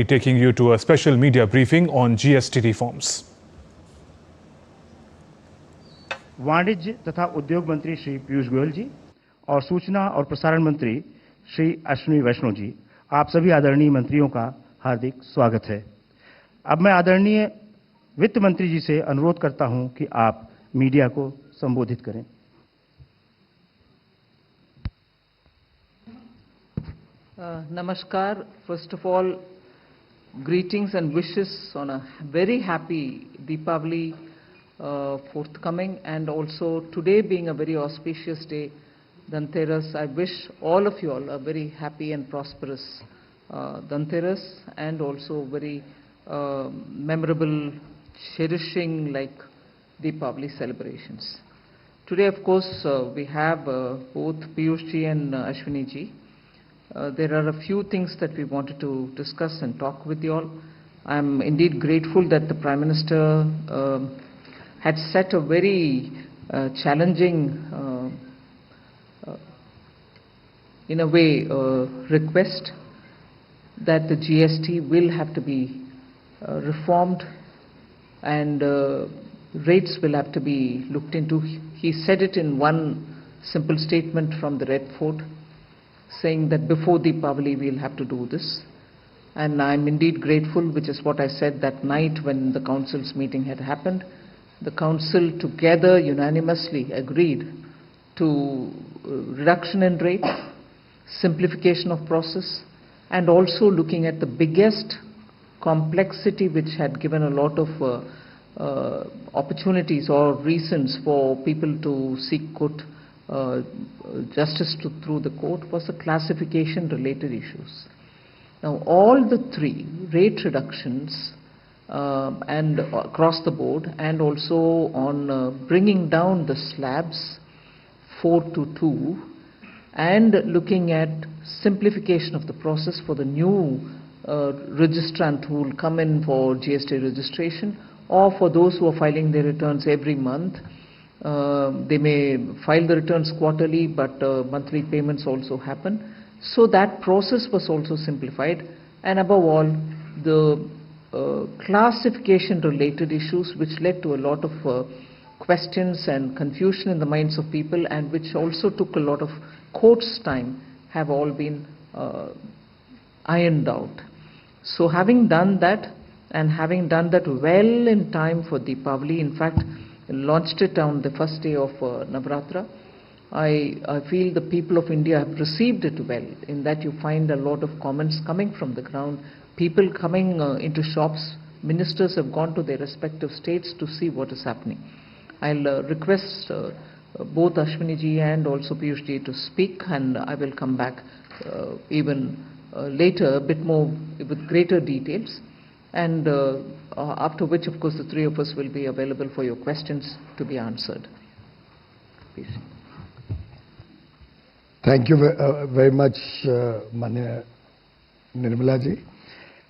Taking you to a special media briefing on GST reforms. वाणिज्य तथा उद्योग मंत्री श्री पीयूष गोयल जी और सूचना और प्रसारण मंत्री श्री अश्विनी वैष्णव जी, आप सभी आदरणीय मंत्रियों का हार्दिक स्वागत है। अब मैं आदरणीय वित्त मंत्री जी से अनुरोध करता हूं कि आप मीडिया को संबोधित करें। Namaskar. First of all, greetings and wishes on a very happy Deepavali forthcoming, and also today being a very auspicious day, Dhanteras. I wish all of you all a very happy and prosperous Dhanteras, and also very memorable, cherishing like Deepavali celebrations. Today, of course, we have both Piyush ji and Ashwini ji. There are a few things that we wanted to discuss and talk with you all. I am indeed grateful that the Prime Minister had set a very challenging, in a way, request that the GST will have to be reformed and rates will have to be looked into. He said it in one simple statement from the Red Fort, saying that before Deepavali we'll have to do this. And I'm indeed grateful, which is what I said that night when the Council's meeting had happened. The Council together unanimously agreed to reduction in rate, simplification of process, and also looking at the biggest complexity which had given a lot of opportunities or reasons for people to seek court justice through the court was the classification related issues. Now all the three, rate reductions and across the board, and also on bringing down the slabs 4 to 2, and looking at simplification of the process for the new registrant who will come in for GST registration, or for those who are filing their returns every month. They may file the returns quarterly, but monthly payments also happen. So that process was also simplified, and above all, the classification related issues which led to a lot of questions and confusion in the minds of people, and which also took a lot of court's time, have all been ironed out. So having done that, and having done that well in time for Deepavali, in fact launched it on the first day of Navratra, I feel the people of India have received it well, in that you find a lot of comments coming from the ground, people coming into shops, ministers have gone to their respective states to see what is happening. I'll request both Ashwini ji and also Piyush ji to speak, and I will come back even later a bit more with greater details, and after which of course the three of us will be available for your questions to be answered. Please. Thank you very much, माननीय निर्मला जी।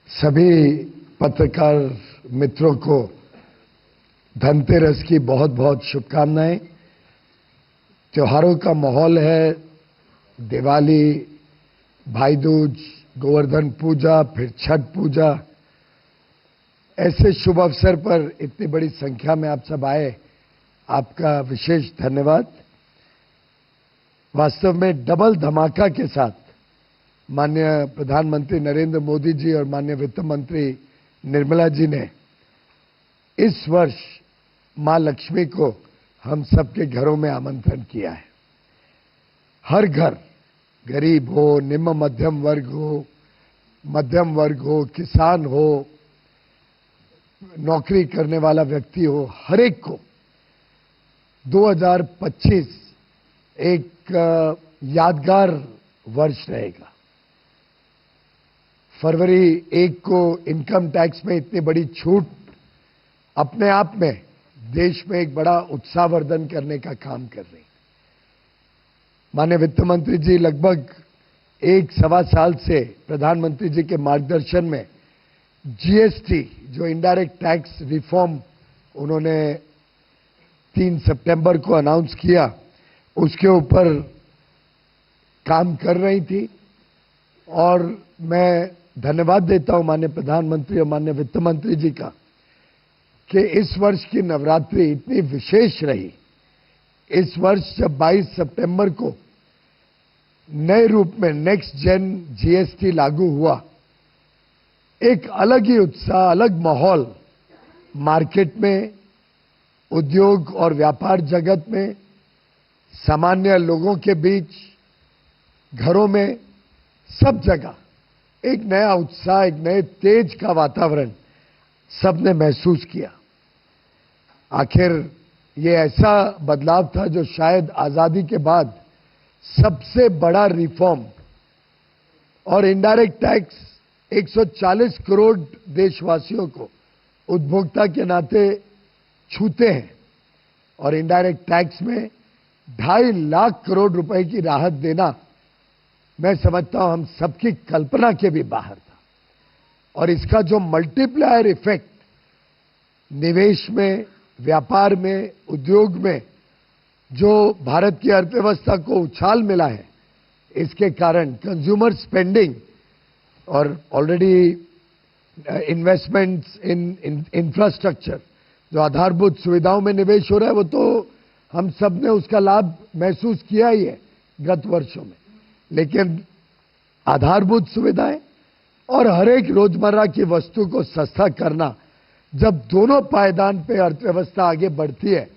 सभी पत्रकार मित्रों को धनतेरस की बहुत बहुत शुभकामनाएं। त्योहारों का माहौल है, दिवाली, भाई दूज, गोवर्धन पूजा, फिर छठ पूजा। ऐसे शुभ अवसर पर इतनी बड़ी संख्या में आप सब आए, आपका विशेष धन्यवाद। वास्तव में डबल धमाका के साथ माननीय प्रधानमंत्री नरेंद्र मोदी जी और माननीय वित्त मंत्री निर्मला जी ने इस वर्ष मां लक्ष्मी को हम सबके घरों में आमंत्रण किया है। हर घर, गरीब हो, निम्न मध्यम वर्ग हो, किसान हो, नौकरी करने वाला व्यक्ति हो, हर एक को 2025 एक यादगार वर्ष रहेगा। फरवरी 1 को इनकम टैक्स में इतनी बड़ी छूट अपने आप में देश में एक बड़ा उत्साहवर्धन करने का काम कर रही। माननीय वित्त मंत्री जी लगभग 1-1.25 साल से प्रधानमंत्री जी के मार्गदर्शन में जीएसटी, जो इंडायरेक्ट टैक्स रिफॉर्म उन्होंने 3 सितंबर को अनाउंस किया, उसके ऊपर काम कर रही थी। और मैं धन्यवाद देता हूं माननीय प्रधानमंत्री और माननीय वित्त मंत्री जी का कि इस वर्ष की नवरात्रि इतनी विशेष रही। इस वर्ष जब 22 सितंबर को नए रूप में नेक्स्ट जेन जीएसटी लागू हुआ, एक अलग ही उत्साह, अलग माहौल मार्केट में, उद्योग और व्यापार जगत में, सामान्य लोगों के बीच, घरों में, सब जगह एक नया उत्साह, एक नए तेज का वातावरण सबने महसूस किया। आखिर ये ऐसा बदलाव था जो शायद आजादी के बाद सबसे बड़ा रिफॉर्म, और इनडायरेक्ट टैक्स 140 करोड़ देशवासियों को उपभोक्ता के नाते छूते हैं और इनडायरेक्ट टैक्स में 2.5 लाख करोड़ रुपए की राहत देना, मैं समझता हूं हम सबकी कल्पना के भी बाहर था। और इसका जो मल्टीप्लायर इफेक्ट निवेश में, व्यापार में, उद्योग में जो भारत की अर्थव्यवस्था को उछाल मिला है, इसके कारण कंज्यूमर स्पेंडिंग और ऑलरेडी इन्वेस्टमेंट्स इन इंफ्रास्ट्रक्चर, जो आधारभूत सुविधाओं में निवेश हो रहा है, वो तो हम सब ने उसका लाभ महसूस किया ही है गत वर्षों में। लेकिन आधारभूत सुविधाएं और हर एक रोजमर्रा की वस्तु को सस्ता करना, जब दोनों पायदान पे अर्थव्यवस्था आगे बढ़ती है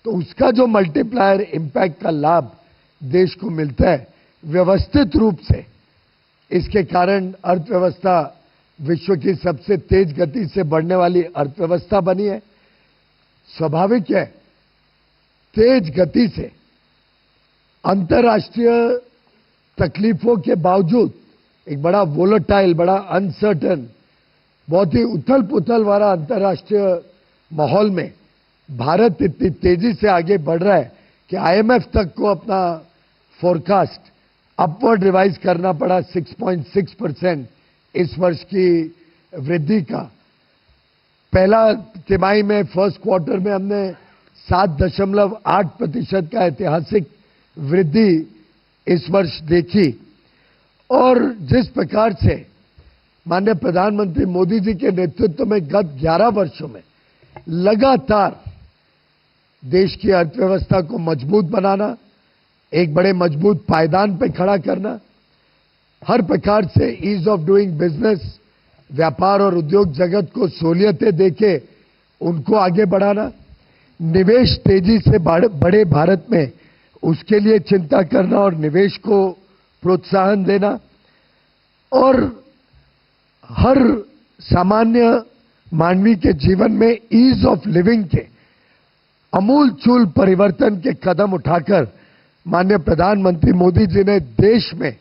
तो उसका जो मल्टीप्लायर इंपैक्ट का लाभ देश को मिलता है व्यवस्थित रूप से, इसके कारण अर्थव्यवस्था विश्व की सबसे तेज गति से बढ़ने वाली अर्थव्यवस्था बनी है। स्वाभाविक है, तेज गति से अंतर्राष्ट्रीय तकलीफों के बावजूद एक बड़ा वोलेटाइल, बड़ा अनसर्टन, बहुत ही उथल पुथल वाला अंतर्राष्ट्रीय माहौल में भारत इतनी तेजी से आगे बढ़ रहा है कि आईएमएफ तक को अपना फोरकास्ट अपवर्ड रिवाइज करना पड़ा 6.6% इस वर्ष की वृद्धि का। पहला तिमाही में, फर्स्ट क्वार्टर में हमने 7.8% का ऐतिहासिक वृद्धि इस वर्ष देखी। और जिस प्रकार से माननीय प्रधानमंत्री मोदी जी के नेतृत्व में गत 11 वर्षों में लगातार देश की अर्थव्यवस्था को मजबूत बनाना, एक बड़े मजबूत पायदान पर खड़ा करना, हर प्रकार से ईज ऑफ डूइंग बिजनेस, व्यापार और उद्योग जगत को सहूलियतें देके उनको आगे बढ़ाना, निवेश तेजी से बड़े भारत में उसके लिए चिंता करना और निवेश को प्रोत्साहन देना, और हर सामान्य मानवी के जीवन में ईज ऑफ लिविंग के अमूलचूल परिवर्तन के कदम उठाकर माननीय प्रधानमंत्री मोदी जी ने देश में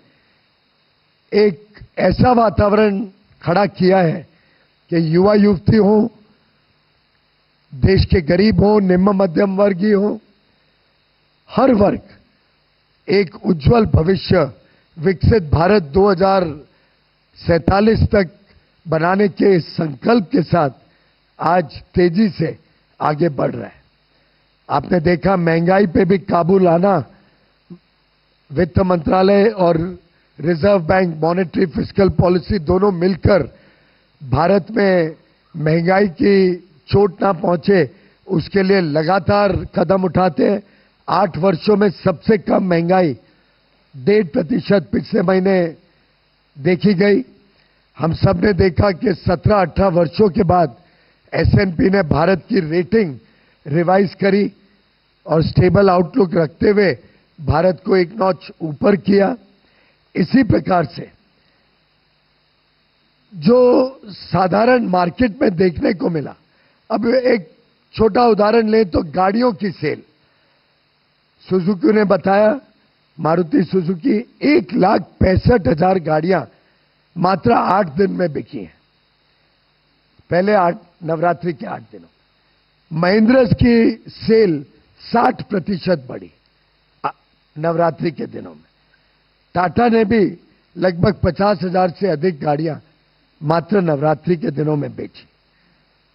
एक ऐसा वातावरण खड़ा किया है कि युवा युवती हो, देश के गरीब हो, निम्न मध्यम वर्गीय हो, हर वर्ग एक उज्जवल भविष्य, विकसित भारत 2047 तक बनाने के इस संकल्प के साथ आज तेजी से आगे बढ़ रहा है। आपने देखा महंगाई पे भी काबू लाना, वित्त मंत्रालय और reserve bank monetary fiscal policy दोनों मिलकर भारत में महंगाई की चोट ना पहुंचे उसके लिए लगातार कदम उठाते हैं। 8 वर्षों में सबसे कम महंगाई 1.5% पिछले महीने देखी गई। हम सब ने देखा कि 17-18 वर्षों के बाद एसएनपी ने भारत की रेटिंग रिवाइज करी और स्टेबल आउटलुक रखते हुए भारत को एक नॉच ऊपर किया। इसी प्रकार से जो साधारण मार्केट में देखने को मिला, अब एक छोटा उदाहरण लें तो गाड़ियों की सेल, सुजुकी ने बताया, मारुति सुजुकी 1,65,000 गाड़ियां मात्र 8 दिन में बिकी हैं, पहले नवरात्रि के 8 दिनों। महिंद्रा की सेल 60% बढ़ी नवरात्रि के दिनों में। टाटा ने भी लगभग 50,000 से अधिक गाड़ियां मात्र नवरात्रि के दिनों में बेची।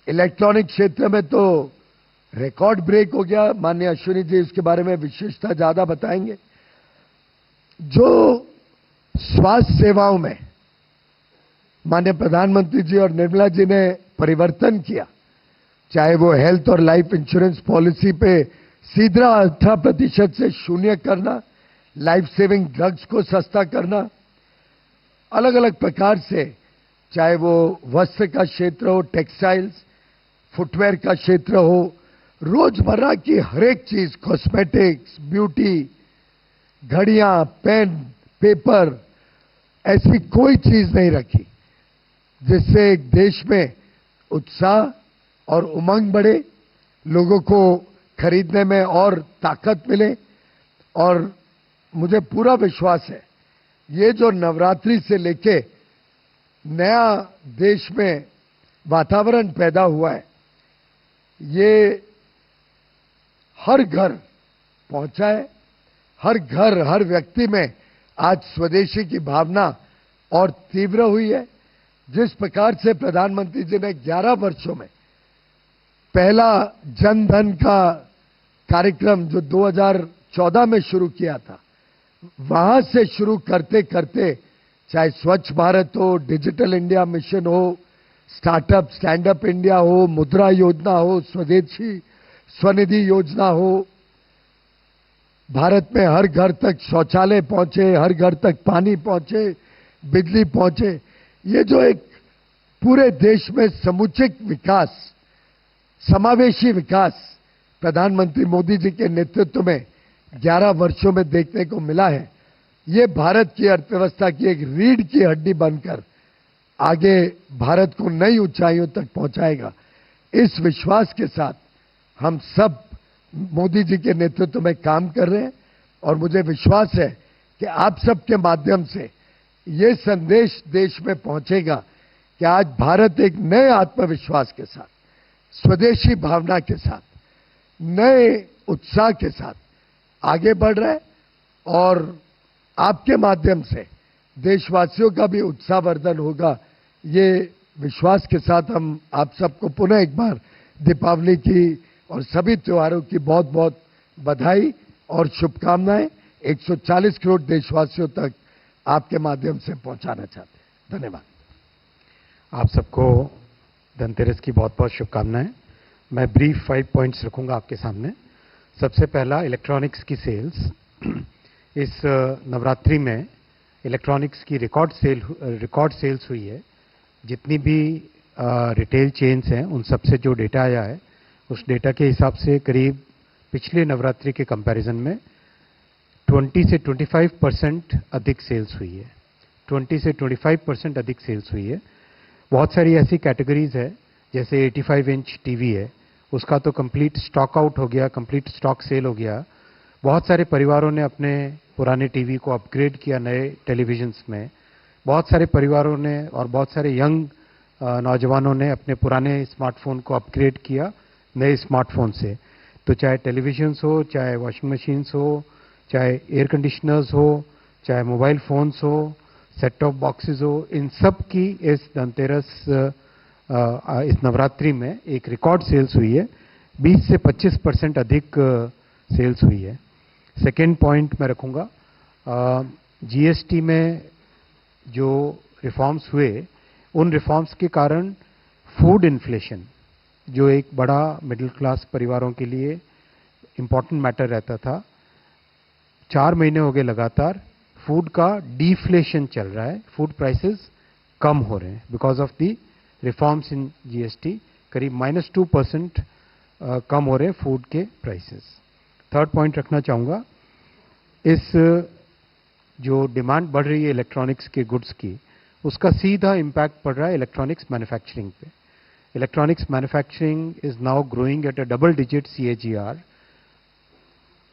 इलेक्ट्रॉनिक क्षेत्र में तो रिकॉर्ड ब्रेक हो गया। माननीय अश्विनी जी इसके बारे में विशेषता ज्यादा बताएंगे। जो स्वास्थ्य सेवाओं में माननीय प्रधानमंत्री जी और निर्मला जी ने परिवर्तन किया, चाहे वो हेल्थ और लाइफ इंश्योरेंस पॉलिसी पे सीधा 18% से शून्य करना, लाइफ सेविंग ड्रग्स को सस्ता करना, अलग अलग प्रकार से, चाहे वो वस्त्र का क्षेत्र हो, टेक्सटाइल्स, फुटवेयर का क्षेत्र हो, रोजमर्रा की हर एक चीज, कॉस्मेटिक्स, ब्यूटी, घड़ियां, पेन, पेपर, ऐसी कोई चीज नहीं रखी जिससे एक देश में उत्साह और उमंग बढ़े, लोगों को खरीदने में और ताकत मिले। और मुझे पूरा विश्वास है ये जो नवरात्रि से लेके नया देश में वातावरण पैदा हुआ है, ये हर घर पहुंचा है, हर घर, हर व्यक्ति में आज स्वदेशी की भावना और तीव्र हुई है। जिस प्रकार से प्रधानमंत्री जी ने 11 वर्षों में पहला जन धन का कार्यक्रम जो 2014 में शुरू किया था, वहां से शुरू करते करते चाहे स्वच्छ भारत हो, डिजिटल इंडिया मिशन हो, स्टार्टअप स्टैंड अप इंडिया हो, मुद्रा योजना हो, स्वदेशी स्वनिधि योजना हो, भारत में हर घर तक शौचालय पहुंचे, हर घर तक पानी पहुंचे, बिजली पहुंचे, ये जो एक पूरे देश में समुचित विकास, समावेशी विकास प्रधानमंत्री मोदी जी के नेतृत्व में 11 वर्षों में देखने को मिला है, ये भारत की अर्थव्यवस्था की एक रीढ़ की हड्डी बनकर आगे भारत को नई ऊंचाइयों तक पहुंचाएगा। इस विश्वास के साथ हम सब मोदी जी के नेतृत्व में काम कर रहे हैं और मुझे विश्वास है कि आप सबके माध्यम से ये संदेश देश में पहुंचेगा कि आज भारत एक नए आत्मविश्वास के साथ, स्वदेशी भावना के साथ, नए उत्साह के साथ आगे बढ़ रहा है और आपके माध्यम से देशवासियों का भी उत्साहवर्धन होगा। ये विश्वास के साथ हम आप सबको पुनः एक बार दीपावली की और सभी त्योहारों की बहुत बहुत बधाई और शुभकामनाएं 140 करोड़ देशवासियों तक आपके माध्यम से पहुंचाना चाहते हैं। धन्यवाद। आप सबको धनतेरस की बहुत बहुत शुभकामनाएं। मैं ब्रीफ 5 पॉइंट्स रखूंगा आपके सामने। सबसे पहला, इलेक्ट्रॉनिक्स की सेल्स। इस नवरात्रि में इलेक्ट्रॉनिक्स की रिकॉर्ड सेल्स हुई है। जितनी भी रिटेल चेन्स हैं उन सबसे जो डेटा आया है उस डेटा के हिसाब से करीब पिछले नवरात्रि के कंपैरिजन में 20 से 25% अधिक सेल्स हुई है। 20 से 25% अधिक सेल्स हुई है। बहुत सारी ऐसी कैटेगरीज है, जैसे 85 इंच टीवी है, उसका तो कंप्लीट स्टॉक आउट हो गया, कंप्लीट स्टॉक सेल हो गया। बहुत सारे परिवारों ने अपने पुराने टीवी को अपग्रेड किया नए टेलीविजन्स में। बहुत सारे परिवारों ने और बहुत सारे यंग नौजवानों ने अपने पुराने स्मार्टफोन को अपग्रेड किया नए स्मार्टफोन से। तो चाहे टेलीविजन्स हो, चाहे वॉशिंग मशीन्स हो, चाहे एयर कंडीशनर्स हो, चाहे मोबाइल फ़ोन्स हो, सेट टॉप बॉक्सेस हो, इन सब की इस धनतेरस इस नवरात्रि में एक रिकॉर्ड सेल्स हुई है। 20 से 25% अधिक सेल्स हुई है। सेकेंड पॉइंट मैं रखूँगा, जीएसटी में जो रिफॉर्म्स हुए, उन रिफॉर्म्स के कारण फूड इन्फ्लेशन, जो एक बड़ा मिडिल क्लास परिवारों के लिए इम्पॉर्टेंट मैटर रहता था, 4 महीने हो गए लगातार फूड का डिफ्लेशन चल रहा है। फूड प्राइसेस कम हो रहे हैं because of the reforms in GST. करीब -2% कम हो रहे हैं फूड के प्राइसेस। थर्ड पॉइंट रखना चाहूँगा, इस जो डिमांड बढ़ रही है इलेक्ट्रॉनिक्स के गुड्स की, उसका सीधा इम्पैक्ट पड़ रहा है इलेक्ट्रॉनिक्स मैन्युफैक्चरिंग पे। Electronics manufacturing is now growing at a double-digit CAGR.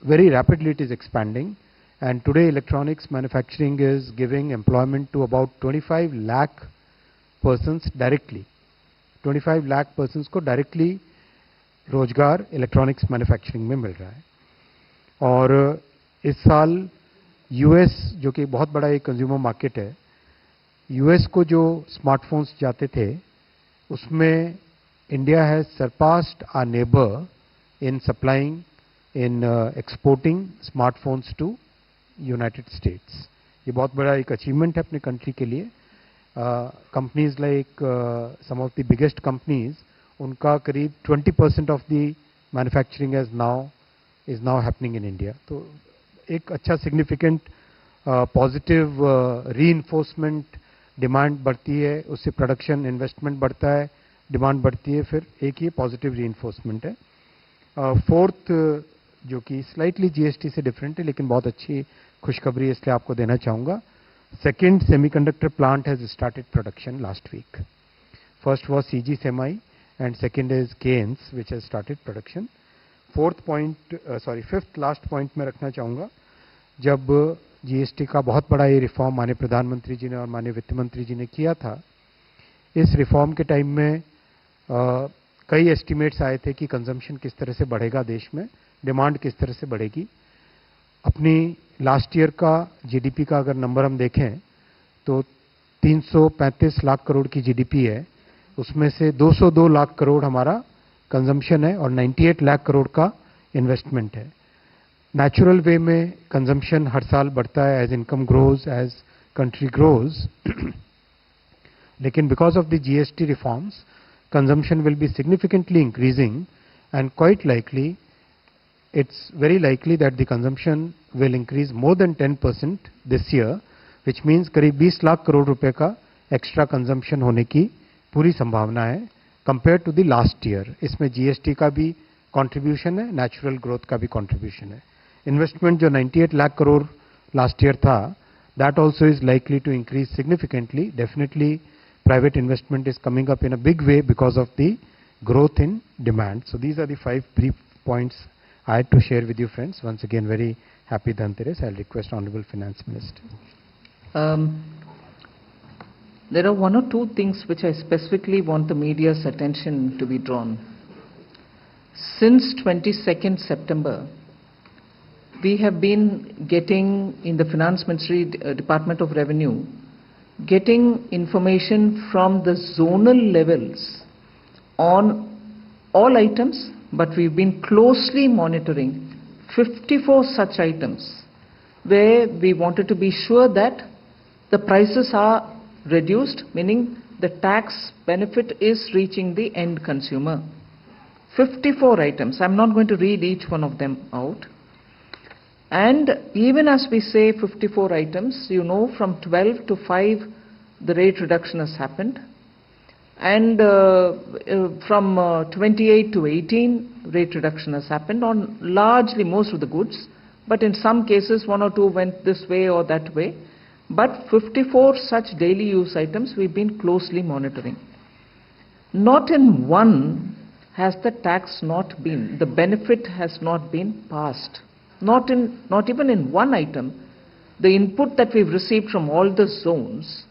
Very rapidly it is expanding, and today electronics manufacturing is giving employment to about 25 lakh persons directly. 25 lakh persons को directly रोजगार electronics manufacturing में मिल रहा है। और इस साल US, जो कि बहुत बड़ा एक कंज्यूमर मार्केट है, यूएस को जो स्मार्टफोन्स जाते थे उसमें India has surpassed our neighbour in supplying in exporting smartphones to United States. ये बहुत बड़ा एक अचीवमेंट है अपने कंट्री के लिए। Companies like some of the biggest companies, उनका करीब 20% of the manufacturing is now happening in India. तो एक अच्छा significant positive reinforcement, demand बढ़ती है, उससे production investment बढ़ता है, demand बढ़ती है, फिर एक ये positive reinforcement है. Fourth, जो कि slightly GST से different है, लेकिन बहुत अच्छी खुशखबरी है, इसलिए आपको देना चाहूँगा. Second, semiconductor plant has started production last week. First was CG Semi and second is Keynes, which has started production. Fifth last point मैं रखना चाहूँगा, जब GST का बहुत बड़ा ये रिफॉर्म माननीय प्रधानमंत्री जी ने और माननीय वित्त मंत्री जी ने किया था, इस रिफॉर्म के टाइम में कई एस्टिमेट्स आए थे कि कंजम्पशन किस तरह से बढ़ेगा देश में, डिमांड किस तरह से बढ़ेगी. अपनी लास्ट ईयर का जीडीपी का अगर नंबर हम देखें तो 335 लाख करोड़ की जीडीपी है, उसमें से 202 लाख करोड़ हमारा कंजम्पशन है और 98 लाख करोड़ का इन्वेस्टमेंट है. नेचुरल वे में कंजम्पशन हर साल बढ़ता है as income grows, as country grows, लेकिन because of the GST reforms consumption will be significantly increasing and quite likely it's very likely that the consumption will increase more than 10% this year, which means करीब 20 लाख करोड़ रुपए का extra consumption होने की पूरी संभावना है compare to the last year. इसमें GST का भी कंट्रीब्यूशन है, नेचुरल ग्रोथ का भी कंट्रीब्यूशन है. इन्वेस्टमेंट जो 98 लाख करोड़ लास्ट ईयर था, that also is likely to increase significantly. Definitely private investment is coming up in a big way because of the growth in demand. So these are the 5 brief points I had to share with you, friends. Once again, very happy Dhanteras. I'll request Honorable Finance Minister. There are one or two things which I specifically want the media's attention to be drawn. Since 22nd September, we have been getting in the Finance Ministry, Department of Revenue, getting information from the zonal levels on all items, but we've been closely monitoring 54 such items where we wanted to be sure that the prices are reduced, meaning the tax benefit is reaching the end consumer. 54 items. I'm not going to read each one of them out. And even as we say 54 items, you know, from 12 to 5 the rate reduction has happened. And from 28 to 18, rate reduction has happened on largely most of the goods, but in some cases 1 or 2 went this way or that way. But 54 such daily use items we've been closely monitoring. Not in one has the tax not been, the benefit has not been passed. Not even in one item, the input that we've received from all the zones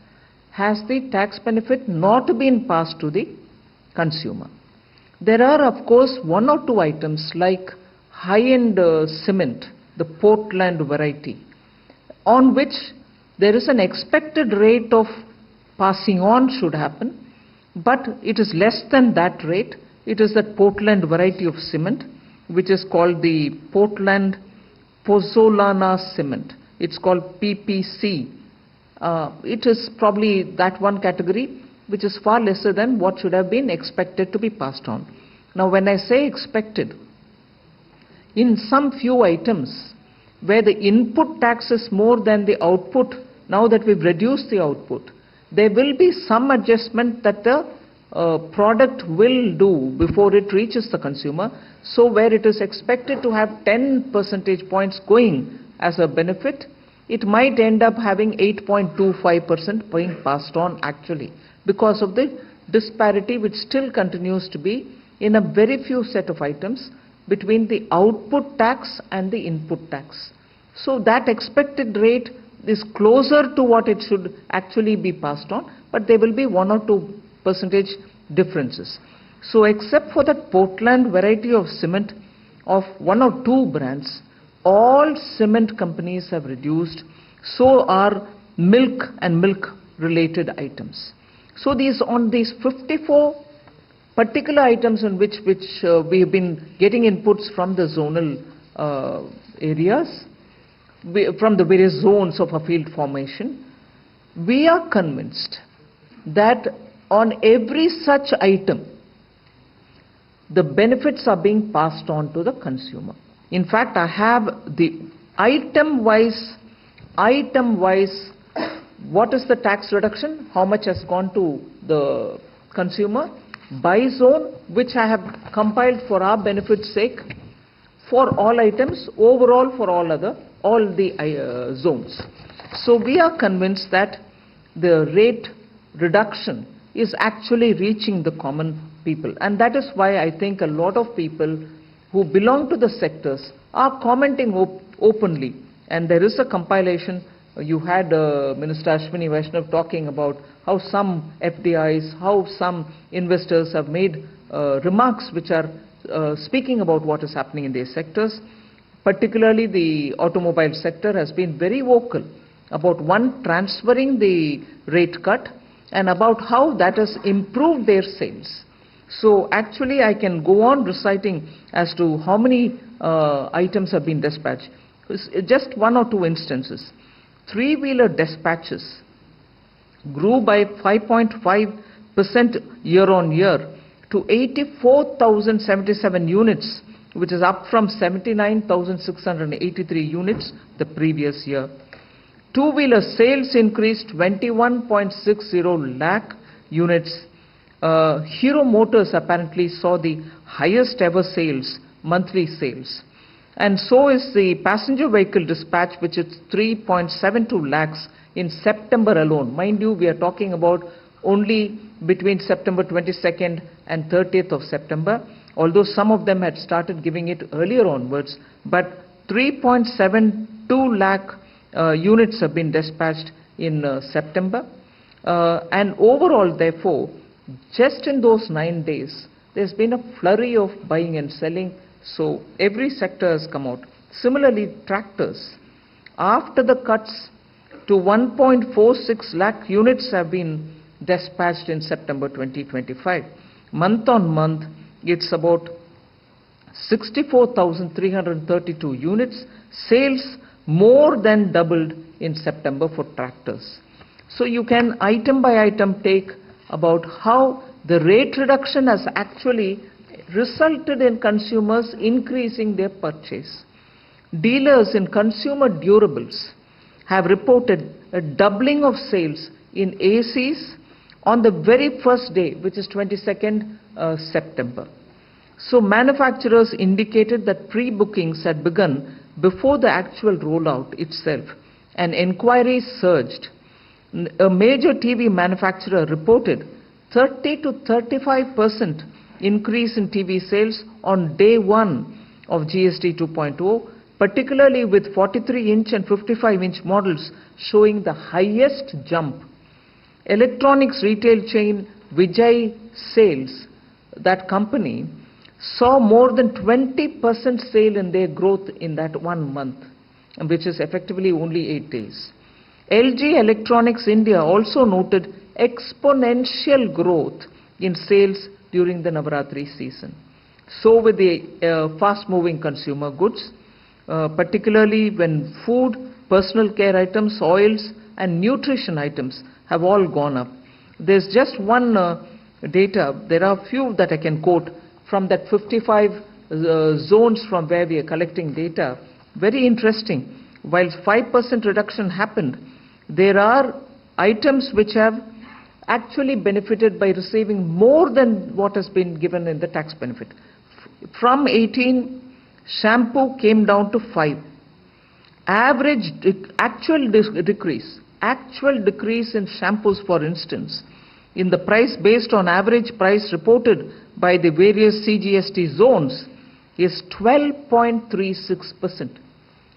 has the tax benefit not been passed to the consumer. There are, of course, 1 or 2 items like high-end cement, the Portland variety, on which there is an expected rate of passing on should happen, but it is less than that rate. It is that Portland variety of cement, which is called the Portland Pozzolana cement. It's called PPC. It is probably that one category which is far lesser than what should have been expected to be passed on. Now, when I say expected, in some few items where the input tax is more than the output, now that we've reduced the output, there will be some adjustment that the product will do before it reaches the consumer. So where it is expected to have 10 percentage points going as a benefit, it might end up having 8.25% being passed on actually, because of the disparity which still continues to be in a very few set of items between the output tax and the input tax. So that expected rate is closer to what it should actually be passed on, but there will be 1 or 2 percentage differences. So except for that Portland variety of cement of 1 or 2 brands, all cement companies have reduced, so are milk and milk related items. So on these 54 particular items on which we have been getting inputs from the zonal areas, from the various zones of a field formation, we are convinced that on every such item, the benefits are being passed on to the consumer. In fact, I have the item-wise, what is the tax reduction, how much has gone to the consumer, by zone, which I have compiled for our benefit's sake, for all items, overall for all the zones. So we are convinced that the rate reduction is actually reaching the common people, and that is why I think a lot of people who belong to the sectors are commenting openly. And there is a compilation. You had Minister Ashwini Vaishnav talking about how some FDIs, how some investors have made remarks which are speaking about what is happening in these sectors. Particularly the automobile sector has been very vocal about transferring the rate cut and about how that has improved their sales. So actually I can go on reciting as to how many items have been dispatched. Just one or two instances. Three-wheeler dispatches grew by 5.5% year on year to 84,077 units, which is up from 79,683 units the previous year. Two-wheeler sales increased 21.60 lakh units. Hero Motors apparently saw the highest ever sales, monthly sales. And so is the passenger vehicle dispatch, which is 3.72 lakhs in September alone. Mind you, we are talking about only between September 22nd and 30th of September, although some of them had started giving it earlier onwards, but 3.72 lakh units have been dispatched in September. And overall, therefore, just in those 9 days, there's been a flurry of buying and selling. So every sector has come out. Similarly, tractors, after the cuts to 1.46 lakh units have been dispatched in September 2025. Month on month, it's about 64,332 units. Sales more than doubled in September for tractors. So you can item by item take about how the rate reduction has actually resulted in consumers increasing their purchase. Dealers in consumer durables have reported a doubling of sales in ACs on the very first day, which is 22nd September. So manufacturers indicated that pre-bookings had begun before the actual rollout itself, and inquiries surged. A major TV manufacturer reported 30 to 35% increase in TV sales on day one of GST 2.0, particularly with 43-inch and 55-inch models showing the highest jump. Electronics retail chain Vijay Sales, that company, saw more than 20% sale in their growth in that 1 month, which is effectively only 8 days. LG Electronics India also noted exponential growth in sales during the Navaratri season. So with the fast-moving consumer goods, particularly when food, personal care items, oils and nutrition items have all gone up. There's just one data, there are few that I can quote from that 55 zones from where we are collecting data. Very interesting. While 5% reduction happened, there are items which have actually benefited by receiving more than what has been given in the tax benefit. From 18, shampoo came down to 5. Actual decrease in shampoos, for instance, in the price based on average price reported by the various CGST zones is 12.36%.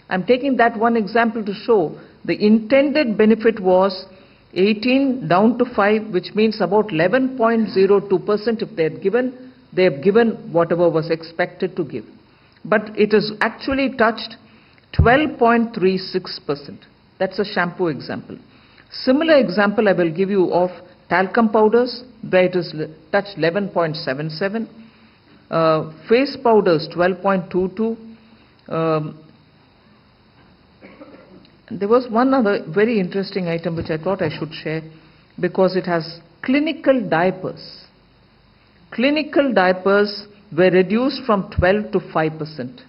I'm taking that one example to show the intended benefit was 18 down to 5, which means about 11.02% if they have given whatever was expected to give. But it has actually touched 12.36%. That's a shampoo example. Similar example I will give you of talcum powders, where it is touched 11.77. Face powders 12.22. There was one other very interesting item which I thought I should share because it has clinical diapers. Clinical diapers were reduced from 12 to 5%.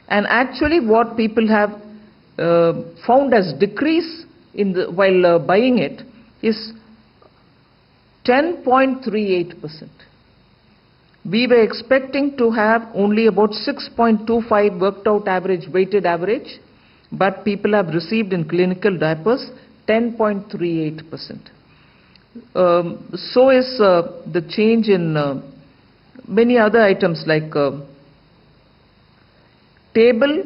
And actually what people have found as decrease while buying it is 10.38%. We were expecting to have only about 6.25 worked out average, weighted average, but people have received in clinical diapers 10.38%. So is the change in many other items like table,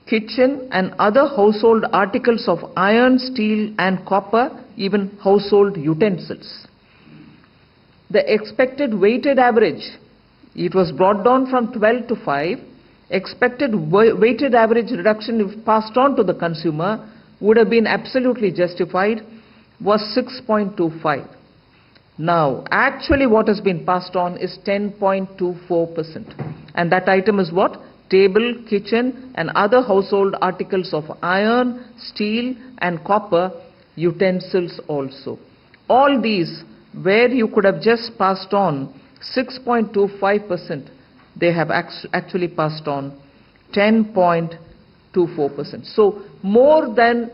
kitchen and other household articles of iron, steel and copper, even household utensils. The expected weighted average, it was brought down from 12 to 5. Expected weighted average reduction if passed on to the consumer would have been absolutely justified, was 6.25. Now, actually what has been passed on is 10.24%. And that item is what? Table, kitchen and other household articles of iron, steel and copper, utensils also. All these, where you could have just passed on 6.25%, they have actually passed on 10.24%. So more than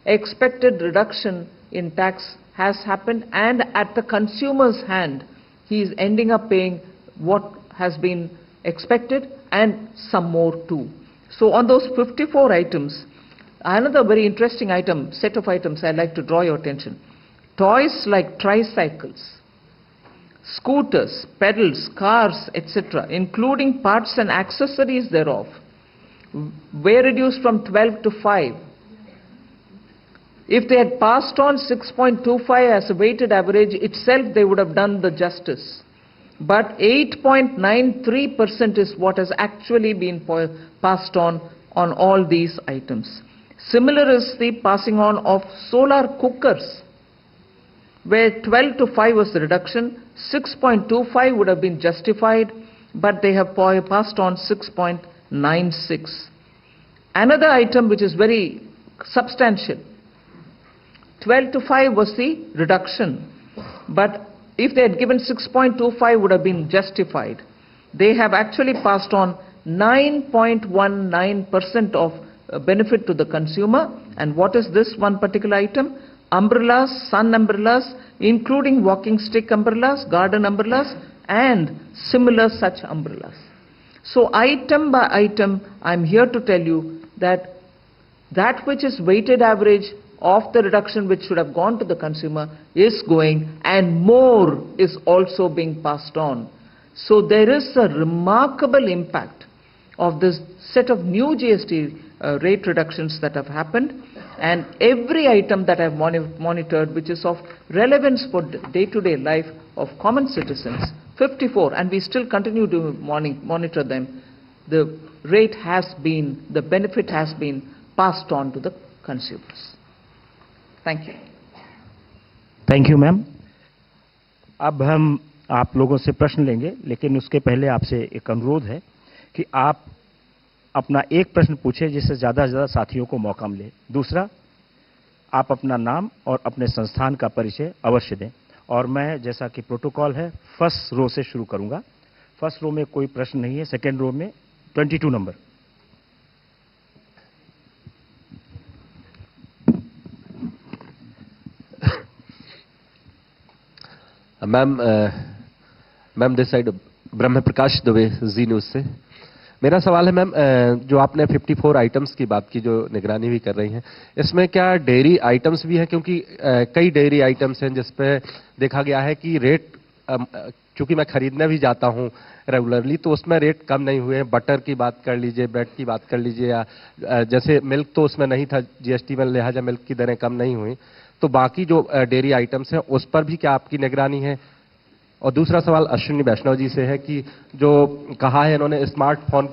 expected reduction in tax has happened, and at the consumer's hand, he is ending up paying what has been expected and some more too. So on those 54 items, another very interesting item, set of items I'd like to draw your attention. Toys like tricycles, scooters, pedals, cars, etc., including parts and accessories thereof, were reduced from 12 to 5. If they had passed on 6.25 as a weighted average itself, they would have done the justice. But 8.93% is what has actually been passed on all these items. Similar is the passing on of solar cookers, where 12 to 5 was the reduction, 6.25 would have been justified, but they have passed on 6.96. Another item which is very substantial, 12 to 5 was the reduction, but if they had given 6.25 would have been justified. They have actually passed on 9.19% of benefit to the consumer. And what is this one particular item? Umbrellas, sun umbrellas, including walking stick umbrellas, garden umbrellas and similar such umbrellas. So item by item, I'm here to tell you that that which is weighted average of the reduction which should have gone to the consumer is going, and more is also being passed on. So there is a remarkable impact of this set of new GST rate reductions that have happened, and every item that I've monitored which is of relevance for day-to-day life of common citizens, 54, and we still continue to monitor them, the rate has been, the benefit has been passed on to the consumers. Thank you. Thank you ma'am. अब हम आप लोगों से प्रश्न लेंगे, लेकिन उसके पहले आपसे एक अनुरोध है कि आप अपना एक प्रश्न पूछें जिससे ज़्यादा से ज़्यादा साथियों को मौका मिले। दूसरा, आप अपना नाम और अपने संस्थान का परिचय अवश्य दें। और मैं, जैसा कि प्रोटोकॉल है, फर्स्ट रो से शुरू करूंगा। फर्स्ट रो में कोई प्रश्न नहीं है, सेकेंड रो में 22 number. Ma'am this side Brahma Prakash Dubey, ji news से। मेरा सवाल है मैम, जो आपने 54 आइटम्स की बात की जो निगरानी भी कर रही हैं, इसमें क्या डेयरी आइटम्स भी हैं? क्योंकि कई डेयरी आइटम्स हैं जिस पे देखा गया है कि रेट, चूंकि मैं खरीदने भी जाता हूं रेगुलरली, तो उसमें रेट कम नहीं हुए हैं। बटर की बात कर लीजिए, ब्रेड की बात कर लीजिए, या जैसे मिल्क तो उसमें नहीं था जीएसटी में, लिहाजा मिल्क की दरें कम नहीं हुई। तो बाकी जो डेयरी आइटम्स हैं उस पर भी क्या आपकी निगरानी है? और दूसरा सवाल अश्विनी वैष्णव जी से है कि जो कहा है इन्होंने स्मार्टफोन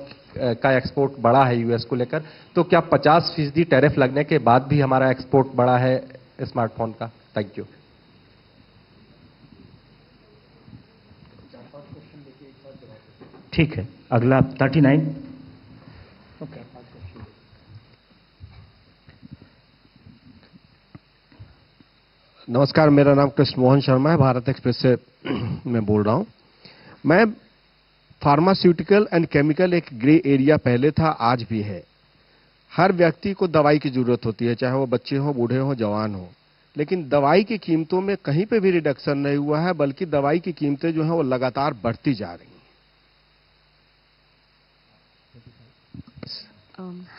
का एक्सपोर्ट बढ़ा है यूएस को लेकर, तो क्या 50% टैरिफ लगने के बाद भी हमारा एक्सपोर्ट बढ़ा है स्मार्टफोन का? Thank you. ठीक है, अगला 39। Okay. नमस्कार, मेरा नाम कृष्ण मोहन शर्मा है, भारत एक्सप्रेस से मैं बोल रहा हूं। मैं फार्मास्यूटिकल एंड केमिकल एक ग्रे एरिया पहले था, आज भी है। हर व्यक्ति को दवाई की जरूरत होती है, चाहे वो बच्चे हो, बूढ़े हो, जवान हो, लेकिन दवाई की कीमतों में कहीं पे भी रिडक्शन नहीं हुआ है, बल्कि दवाई की कीमतें जो हैं वो लगातार बढ़ती जा रही हैं।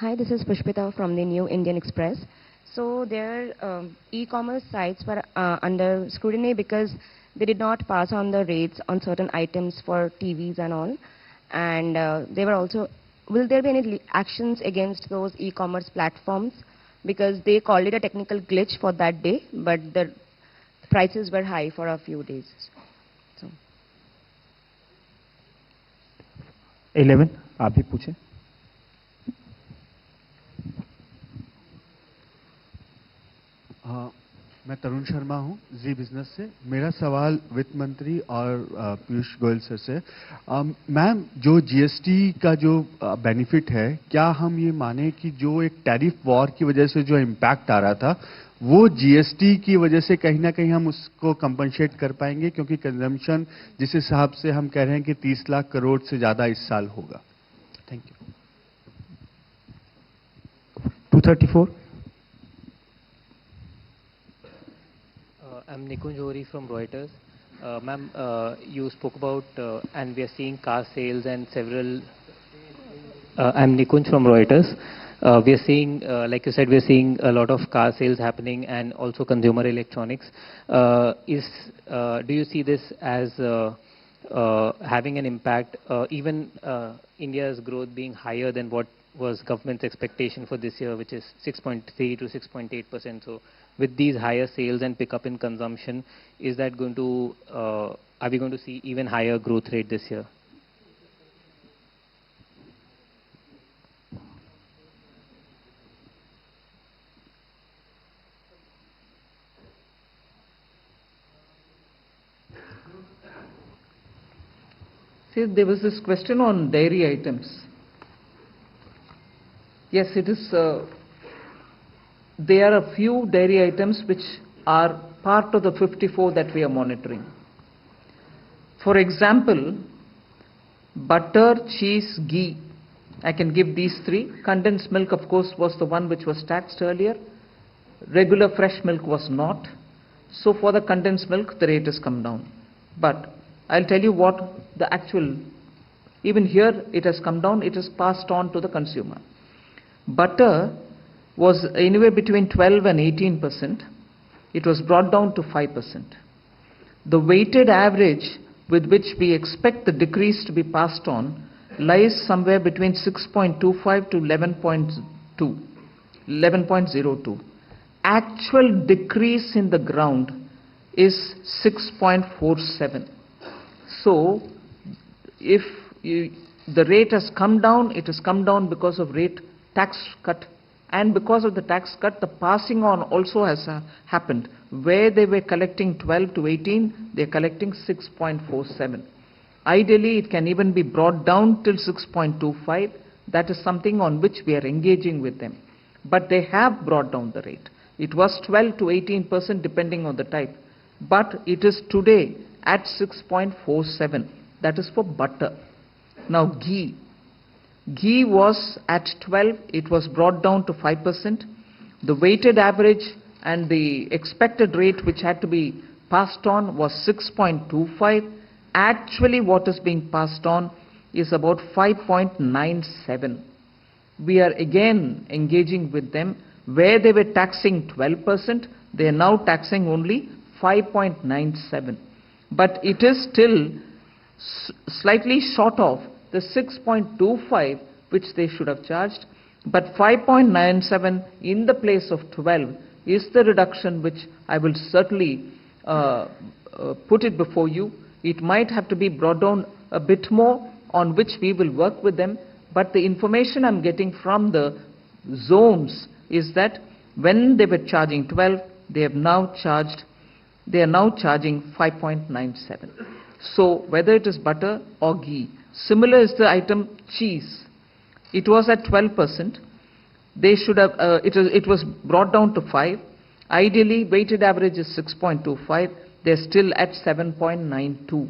Hi, this is Pushpita from the New Indian Express. So their e-commerce sites were under scrutiny because they did not pass on the rates on certain items for TVs and all. And they were also, will there be any actions against those e-commerce platforms? Because they called it a technical glitch for that day, but the prices were high for a few days. So. 11 आप भी पूछें। मैं तरुण शर्मा हूं, जी business से। मेरा सवाल वित्त मंत्री और पीयूष गोयल सर से। मैम, जो जीएसटी का जो बेनिफिट है, क्या हम ये माने कि जो एक टैरिफ वॉर की वजह से जो इम्पैक्ट आ रहा था, वो जीएसटी की वजह से कहीं ना कहीं हम उसको कंपनसेट कर पाएंगे? क्योंकि कंजम्पशन जिस हिसाब से हम कह रहे हैं कि 30 लाख करोड़ से ज्यादा इस साल होगा। Thank you. 234। I'm Nikunj Ohri from Reuters. Ma'am, you spoke about, and we are seeing car sales and several. I'm Nikunj from Reuters. We are seeing, like you said, we are seeing a lot of car sales happening and also consumer electronics. Do you see this as having an impact, even India's growth being higher than what was government's expectation for this year, which is 6.3 to 6.8%. So with these higher sales and pickup in consumption, is that going to, are we going to see even higher growth rate this year? See, there was this question on dairy items. Yes, it is. There are a few dairy items which are part of the 54 that we are monitoring. For example, butter, cheese, ghee. I can give these three. Condensed milk, of course, was the one which was taxed earlier. Regular fresh milk was not. So for the condensed milk, the rate has come down. But I'll tell you what the actual, even here it has come down, it is passed on to the consumer. Butter was anywhere between 12 and 18%. It was brought down to 5%. The weighted average with which we expect the decrease to be passed on lies somewhere between 6.25 to 11.02. Actual decrease in the ground is 6.47. So, if the rate has come down, it has come down because of rate tax cut, and because of the tax cut, the passing on also has happened. Where they were collecting 12 to 18, they are collecting 6.47. Ideally, it can even be brought down till 6.25. That is something on which we are engaging with them. But they have brought down the rate. It was 12 to 18% depending on the type. But it is today at 6.47. That is for butter. Now ghee. Ghee was at 12, it was brought down to 5%. The weighted average and the expected rate which had to be passed on was 6.25. Actually what is being passed on is about 5.97. We are again engaging with them. Where they were taxing 12%, they are now taxing only 5.97. But it is still slightly short of the 6.25 which they should have charged, but 5.97 in the place of 12 is the reduction which I will certainly put it before you. It might have to be brought down a bit more, on which we will work with them, but the information I'm getting from the zones is that when they were charging 12, they are now charging 5.97. So whether it is butter or ghee. Similar is the item cheese. It was at 12%. They should have, it was brought down to 5. Ideally, weighted average is 6.25. They're still at 7.92.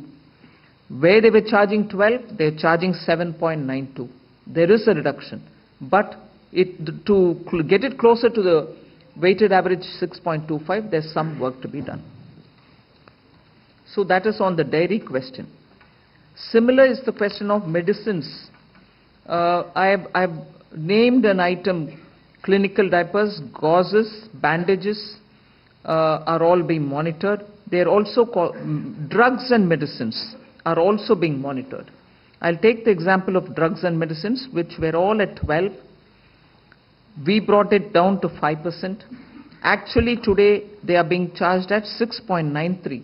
Where they were charging 12, they're charging 7.92. There is a reduction, but to get it closer to the weighted average 6.25, there's some work to be done. So that is on the dairy question. Similar is the question of medicines. I've named an item: clinical diapers, gauzes, bandages are all being monitored. They're also drugs and medicines are also being monitored. I'll take the example of drugs and medicines, which were all at 12. We brought it down to 5%. Actually, today they are being charged at 6.93.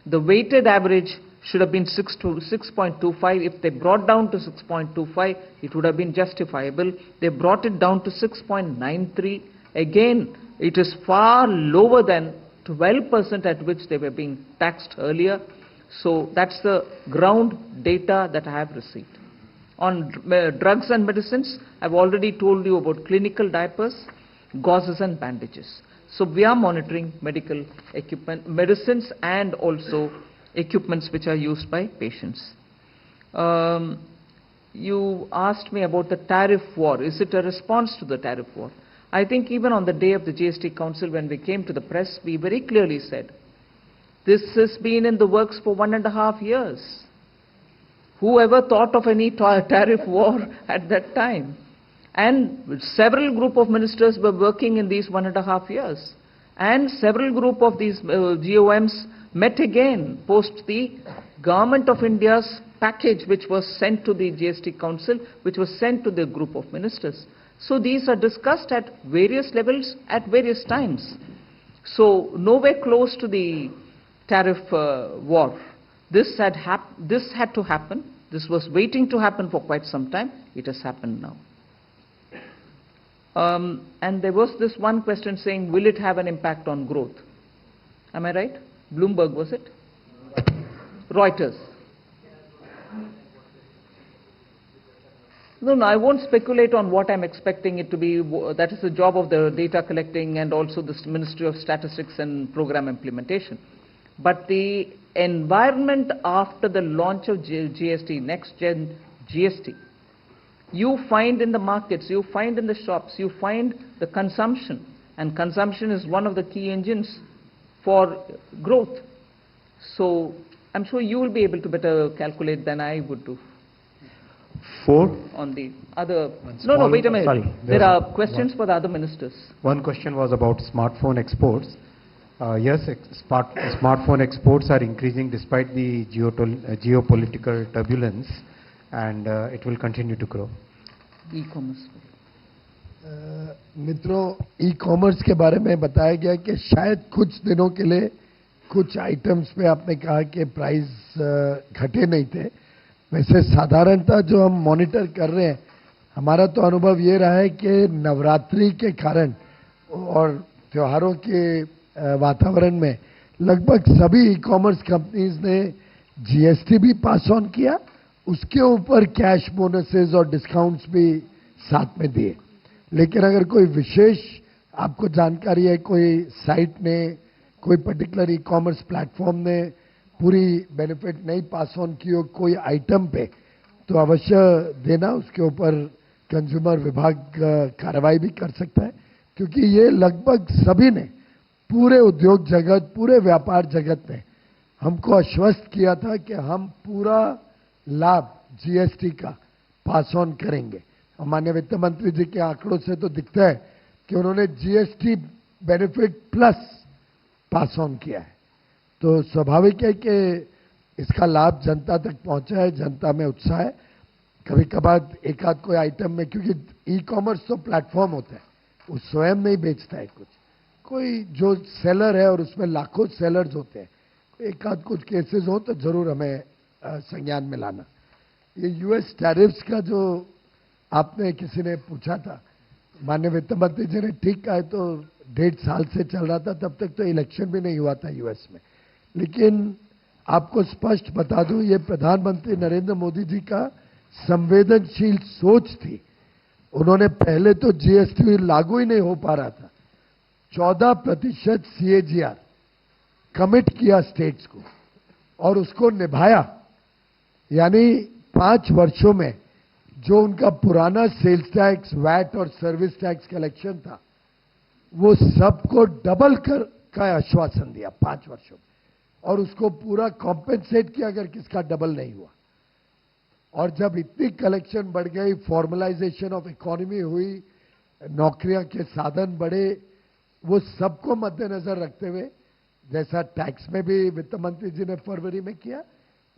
The weighted average should have been 6.25. If they brought down to 6.25, it would have been justifiable. They brought it down to 6.93. Again, it is far lower than 12% at which they were being taxed earlier. So that's the ground data that I have received. On drugs and medicines, I've already told you about clinical diapers, gauzes and bandages. So we are monitoring medical equipment, medicines, and also equipments which are used by patients. You asked me about the tariff war. Is it a response to the tariff war? I think even on the day of the GST Council, when we came to the press, we very clearly said, this has been in the works for 1.5 years. Whoever thought of any tariff war at that time? And several group of ministers were working in these 1.5 years. And several group of these GOMs met again post the Government of India's package, which was sent to the GST Council, which was sent to the group of ministers. So these are discussed at various levels at various times. So nowhere close to the tariff war. This had to happen. This was waiting to happen for quite some time. It has happened now. And there was this one question saying, will it have an impact on growth? Am I right? Bloomberg, was it? Reuters. No, I won't speculate on what I'm expecting it to be. That is the job of the data collecting and also the Ministry of Statistics and Program Implementation. But the environment after the launch of GST, next gen GST, you find in the markets, you find in the shops, you find the consumption. And consumption is one of the key engines for growth. So I'm sure you will be able to better calculate than I would do. On the other... No, wait a minute. Sorry, there are questions for the other ministers. One question was about smartphone exports. Yes, smartphone exports are increasing despite the geopolitical turbulence, and it will continue to grow. E-commerce. मित्रों, e-commerce के बारे में बताया गया कि शायद कुछ दिनों के लिए कुछ आइटम्स पे आपने कहा कि प्राइस घटे नहीं थे. वैसे साधारणतः जो हम मॉनिटर कर रहे हैं, हमारा तो अनुभव ये रहा है कि नवरात्रि के कारण और त्योहारों के वातावरण में लगभग सभी ई-कॉमर्स कंपनीज ने जीएसटी भी पास ऑन किया, उसके ऊपर कैश बोनसेस और डिस्काउंट्स भी साथ में दिए. लेकिन अगर कोई विशेष आपको जानकारी है, कोई साइट ने, कोई पर्टिकुलर ई-कॉमर्स प्लेटफॉर्म ने पूरी बेनिफिट नहीं पास ऑन की हो कोई आइटम पे, तो अवश्य देना. उसके ऊपर कंज्यूमर विभाग कार्रवाई भी कर सकता है, क्योंकि ये लगभग सभी ने, पूरे उद्योग जगत, पूरे व्यापार जगत ने हमको आश्वस्त किया था कि हम पूरा लाभ जीएसटी का पास ऑन करेंगे. और माननीय वित्त मंत्री जी के आंकड़ों से तो दिखता है कि उन्होंने GST benefit plus pass on किया है. तो स्वाभाविक है कि इसका लाभ जनता तक पहुंचा है, जनता में उत्साह है. कभी कभार एक आध कोई आइटम में, क्योंकि ई कॉमर्स तो प्लेटफॉर्म होता है, वो स्वयं नहीं बेचता है कुछ, कोई जो सेलर है और उसमें लाखों सेलर्स होते हैं, एक आध कुछ केसेस हो तो जरूर हमें संज्ञान में लाना. ये यूएस टैरिफ्स का जो आपने किसी ने पूछा था, माननीय वित्त मंत्री जी ने ठीक कहा है, तो 1.5 साल से चल रहा था, तब तक तो इलेक्शन भी नहीं हुआ था यूएस में. लेकिन आपको स्पष्ट बता दूं, ये प्रधानमंत्री नरेंद्र मोदी जी का संवेदनशील सोच थी. उन्होंने पहले तो जीएसटी लागू ही नहीं हो पा रहा था, 14% CAGR कमिट किया स्टेट्स को और उसको निभाया, यानी 5 वर्षों में जो उनका पुराना सेल्स टैक्स, वैट और सर्विस टैक्स कलेक्शन था, वो सबको डबल का आश्वासन दिया 5 वर्षों में, और उसको पूरा कॉम्पेंसेट किया अगर किसका डबल नहीं हुआ। और जब इतनी कलेक्शन बढ़ गई, फॉर्मलाइजेशन ऑफ इकोनॉमी हुई, नौकरियां के साधन बढ़े, वो सबको मद्देनजर रखते हुए जैसा टैक्स में भी वित्त मंत्री जी ने फरवरी में किया,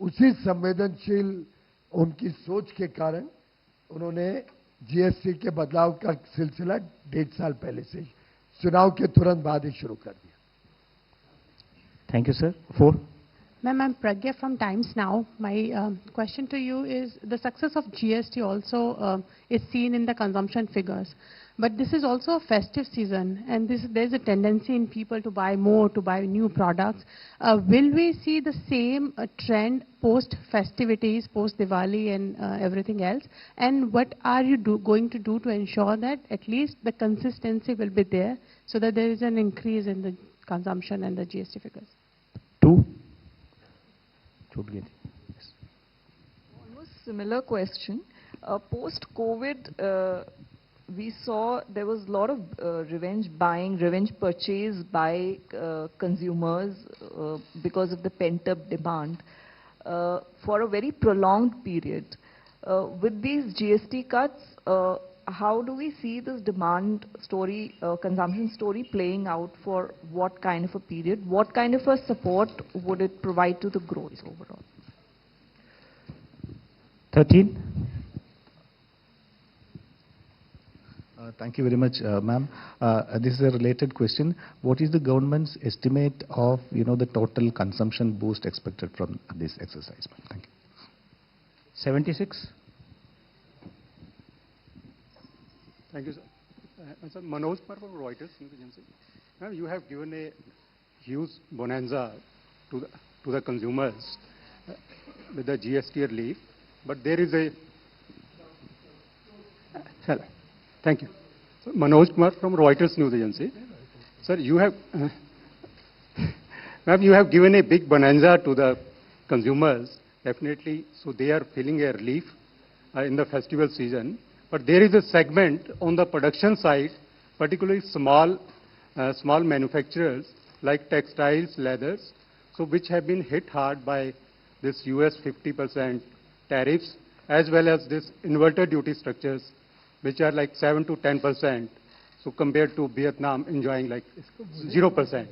उसी संवेदनशील उनकी सोच के कारण उन्होंने जीएसटी के बदलाव का सिलसिला 1.5 साल पहले से चुनाव के तुरंत बाद ही शुरू कर दिया। Thank you sir. 4। Ma'am, I'm Pragya from Times Now. My question to you is, the success of GST also is seen in the consumption figures. But this is also a festive season, and there's a tendency in people to buy more, to buy new products. Will we see the same trend post-festivities, post-Diwali and everything else? And what are you going to do to ensure that at least the consistency will be there, so that there is an increase in the consumption and the GST figures? 2. Almost similar question. Post-COVID, we saw there was a lot of revenge buying, revenge purchase by consumers because of the pent-up demand for a very prolonged period. With these GST cuts, how do we see this demand story, consumption story playing out for what kind of a period? What kind of a support would it provide to the growth overall? 13. Thank you very much, ma'am. This is a related question. What is the government's estimate of, the total consumption boost expected from this exercise? Thank you. 76. Thank you, sir. Sir, Manoj Kumar from Reuters News Agency. Ma'am, you have given a huge bonanza to the consumers with the GST relief, but there is a... Thank you. So, Manoj Kumar from Reuters News Agency. Sir, you have, ma'am, you have given a big bonanza to the consumers, definitely, so they are feeling a relief in the festival season. But there is a segment on the production side, particularly small manufacturers like textiles, leathers, so which have been hit hard by this US 50% tariffs, as well as this inverted duty structures, which are like 7 to 10%, so compared to Vietnam enjoying like 0%.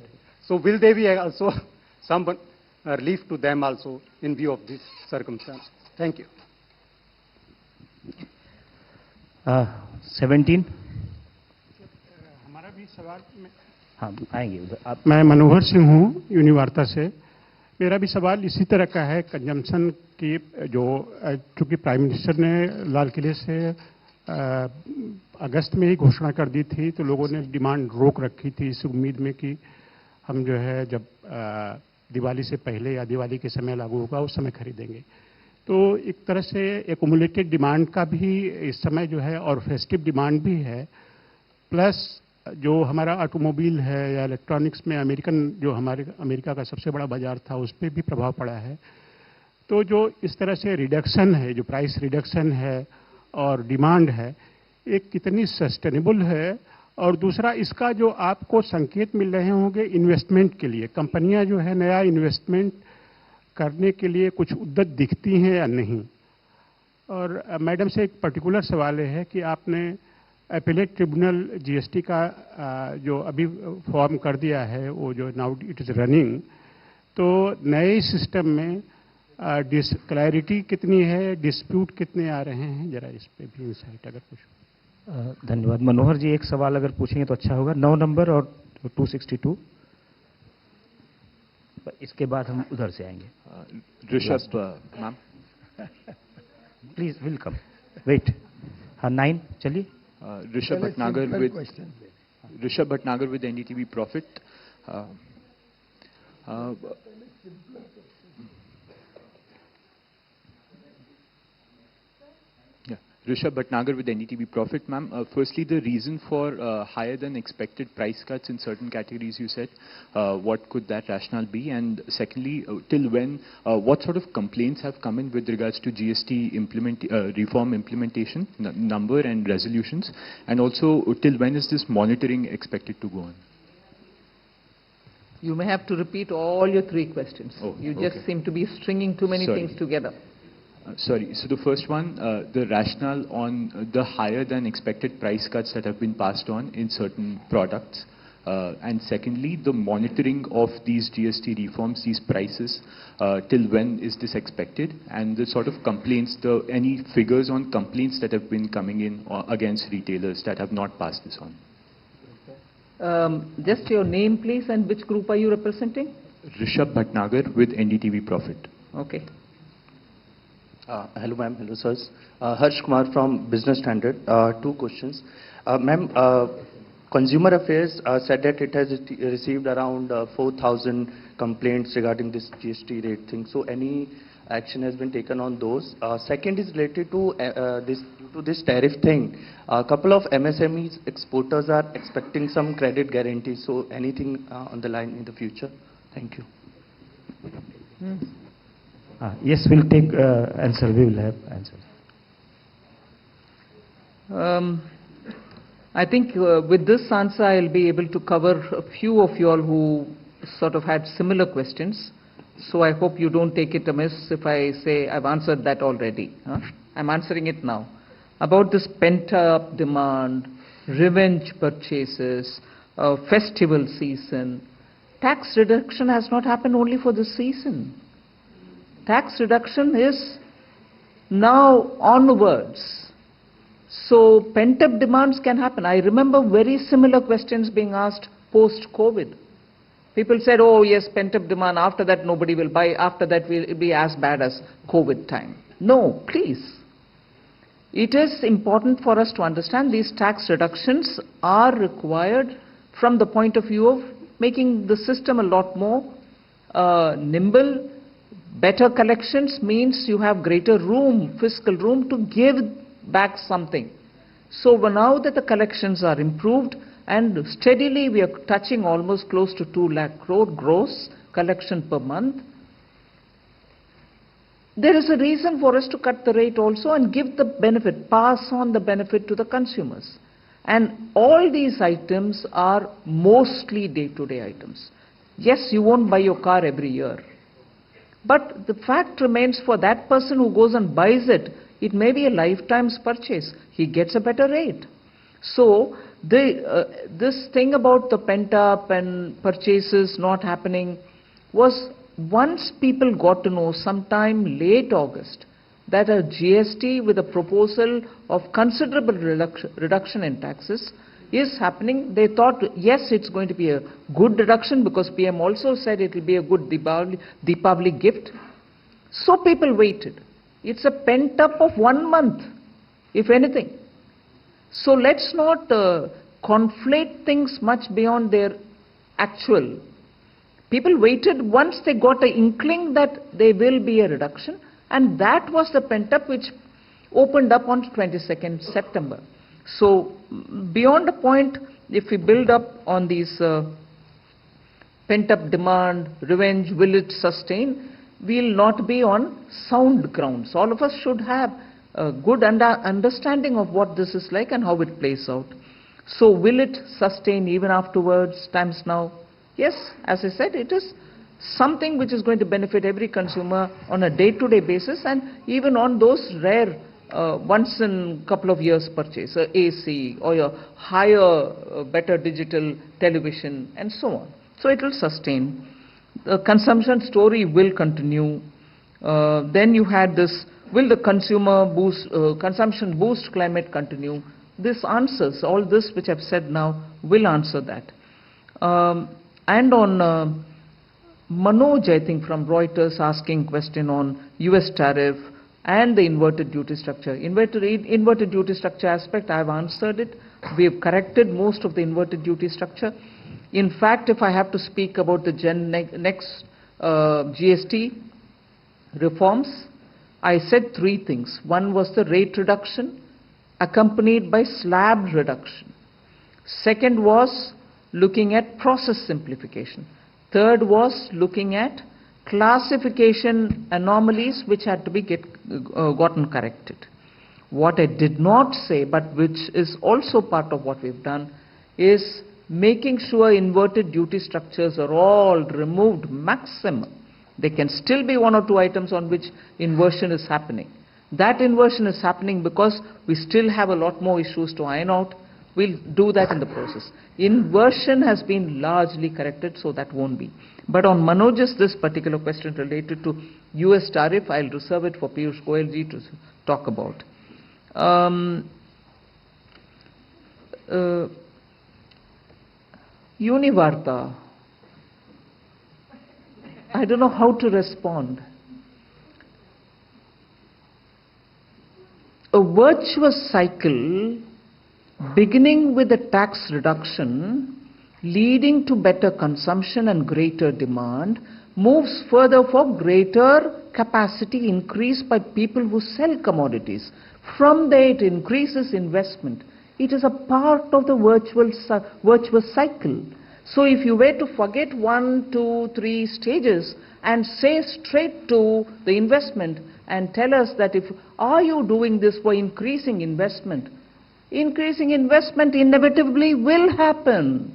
So will there be also some relief to them also in view of this circumstance? Thank you. 17. हमारा भी सवाल हाँ आएंगे उधर आप। मैं मनोहर सिंह हूँ यूनिवार्ता से। मेरा भी सवाल इसी तरह का है। कंजम्पशन की जो चूंकि प्राइम मिनिस्टर ने लाल किले से अगस्त में ही घोषणा कर दी थी, तो लोगों ने डिमांड रोक रखी थी इस उम्मीद में कि हम जो है जब दिवाली से पहले या दिवाली के समय लागू होगा उस समय खरीदेंगे। तो एक तरह से एक्युमुलेटेड डिमांड का भी इस समय जो है और फेस्टिव डिमांड भी है, प्लस जो हमारा ऑटोमोबाइल है या इलेक्ट्रॉनिक्स में जो हमारे अमेरिका का सबसे बड़ा बाजार था उस पर भी प्रभाव पड़ा है। तो जो इस तरह से रिडक्शन है, जो प्राइस रिडक्शन है और डिमांड है, एक कितनी सस्टेनेबल है, और दूसरा इसका जो आपको संकेत मिल रहे होंगे इन्वेस्टमेंट के लिए, कंपनियां जो है नया इन्वेस्टमेंट करने के लिए कुछ उद्यत दिखती हैं या नहीं। और मैडम से एक पर्टिकुलर सवाल है कि आपने एपेलेट ट्रिब्यूनल जीएसटी का जो अभी फॉर्म कर दिया है, वो जो नाउ इट इज़ रनिंग, तो नए सिस्टम में क्लैरिटी कितनी है, डिस्प्यूट कितने आ रहे हैं, जरा इस पे भी इंसाइट अगर कुछ। धन्यवाद। मनोहर जी एक सवाल अगर पूछेंगे तो अच्छा होगा। 9 नंबर और 262, इसके बाद हम उधर से आएंगे। Rishabh ma'am please welcome. Wait, हाँ 9 चलिए। Rishabh Bhatnagar with NDTV Profit. Rishabh Bhatnagar with NDTV Profit, ma'am. Firstly, the reason for higher than expected price cuts in certain categories, you said, what could that rationale be? And secondly, till when, what sort of complaints have come in with regards to GST reform implementation, number and resolutions? And also, till when is this monitoring expected to go on? You may have to repeat all your three questions. Oh, you okay. just seem to be stringing too many things together. Sorry. So the first one, the rationale on the higher than expected price cuts that have been passed on in certain products. And secondly, the monitoring of these GST reforms, these prices, till when is this expected? And the sort of complaints, any figures on complaints that have been coming in against retailers that have not passed this on? Just your name, please, and which group are you representing? Rishabh Bhatnagar with NDTV Profit. Okay. Hello, ma'am. Hello, sirs. Harsh Kumar from Business Standard. Two questions. Ma'am, Consumer Affairs said that it has received around 4,000 complaints regarding this GST rate thing. So any action has been taken on those? Second is related to this tariff thing. A couple of MSMEs exporters are expecting some credit guarantees. So anything on the line in the future? Thank you. Yes, we'll take answer. We will have answers. I think with this answer, I'll be able to cover a few of you all who sort of had similar questions. So I hope you don't take it amiss if I say I've answered that already. I'm answering it now. About this pent-up demand, revenge purchases, festival season, tax reduction has not happened only for this season. Tax reduction is now onwards. So pent-up demands can happen. I remember very similar questions being asked post-COVID. People said, oh yes, pent-up demand, after that nobody will buy, after that will be as bad as COVID time. No, please. It is important for us to understand these tax reductions are required from the point of view of making the system a lot more nimble. Better collections means you have greater room, fiscal room to give back something. So now that the collections are improved and steadily we are touching almost close to 2 lakh crore gross collection per month, there is a reason for us to cut the rate also and give the benefit, pass on the benefit to the consumers. And all these items are mostly day-to-day items. Yes, you won't buy your car every year. But the fact remains, for that person who goes and buys it, it may be a lifetime's purchase. He gets a better rate. So this thing about the pent-up and purchases not happening was, once people got to know sometime late August that a GST with a proposal of considerable reduction in taxes is happening, they thought, yes, it's going to be a good reduction because PM also said it will be a good Deepavali gift. So people waited. It's a pent-up of 1 month, if anything. So let's not conflate things much beyond their actual. People waited once they got an inkling that there will be a reduction, and that was the pent-up which opened up on 22nd September. So beyond a point, if we build up on these pent-up demand, revenge, will it sustain, we'll not be on sound grounds. All of us should have a good understanding of what this is like and how it plays out. So will it sustain even afterwards, times now? Yes, as I said, it is something which is going to benefit every consumer on a day-to-day basis, and even on those rare once in a couple of years purchase, AC or a higher, better digital television and so on. So it will sustain. The consumption story will continue. Then you had this, will the consumption boost climate continue? This answers, all this which I've said now will answer that. And on Manoj, I think from Reuters, asking question on US tariff and the inverted duty structure. Inverted duty structure aspect, I've answered it. We have corrected most of the inverted duty structure. In fact, if I have to speak about the next GST reforms, I said 3 things. One was the rate reduction, accompanied by slab reduction. Second was looking at process simplification. Third was looking at classification anomalies which had to be gotten corrected. What I did not say, but which is also part of what we've done, is making sure inverted duty structures are all removed maximum. There can still be one or two items on which inversion is happening. That inversion is happening because we still have a lot more issues to iron out. We'll do that in the process. Inversion has been largely corrected, so that won't be. But on Manoj's this particular question related to US tariff, I'll reserve it for Piyush Goyal ji to talk about. Univarta. I don't know how to respond. A virtuous cycle beginning with a tax reduction, leading to better consumption and greater demand, moves further for greater capacity increase by people who sell commodities. From there it increases investment. It is a part of the virtuous cycle. So if you were to forget 1, 2, 3 stages and say straight to the investment and tell us that are you doing this for increasing investment? Increasing investment inevitably will happen.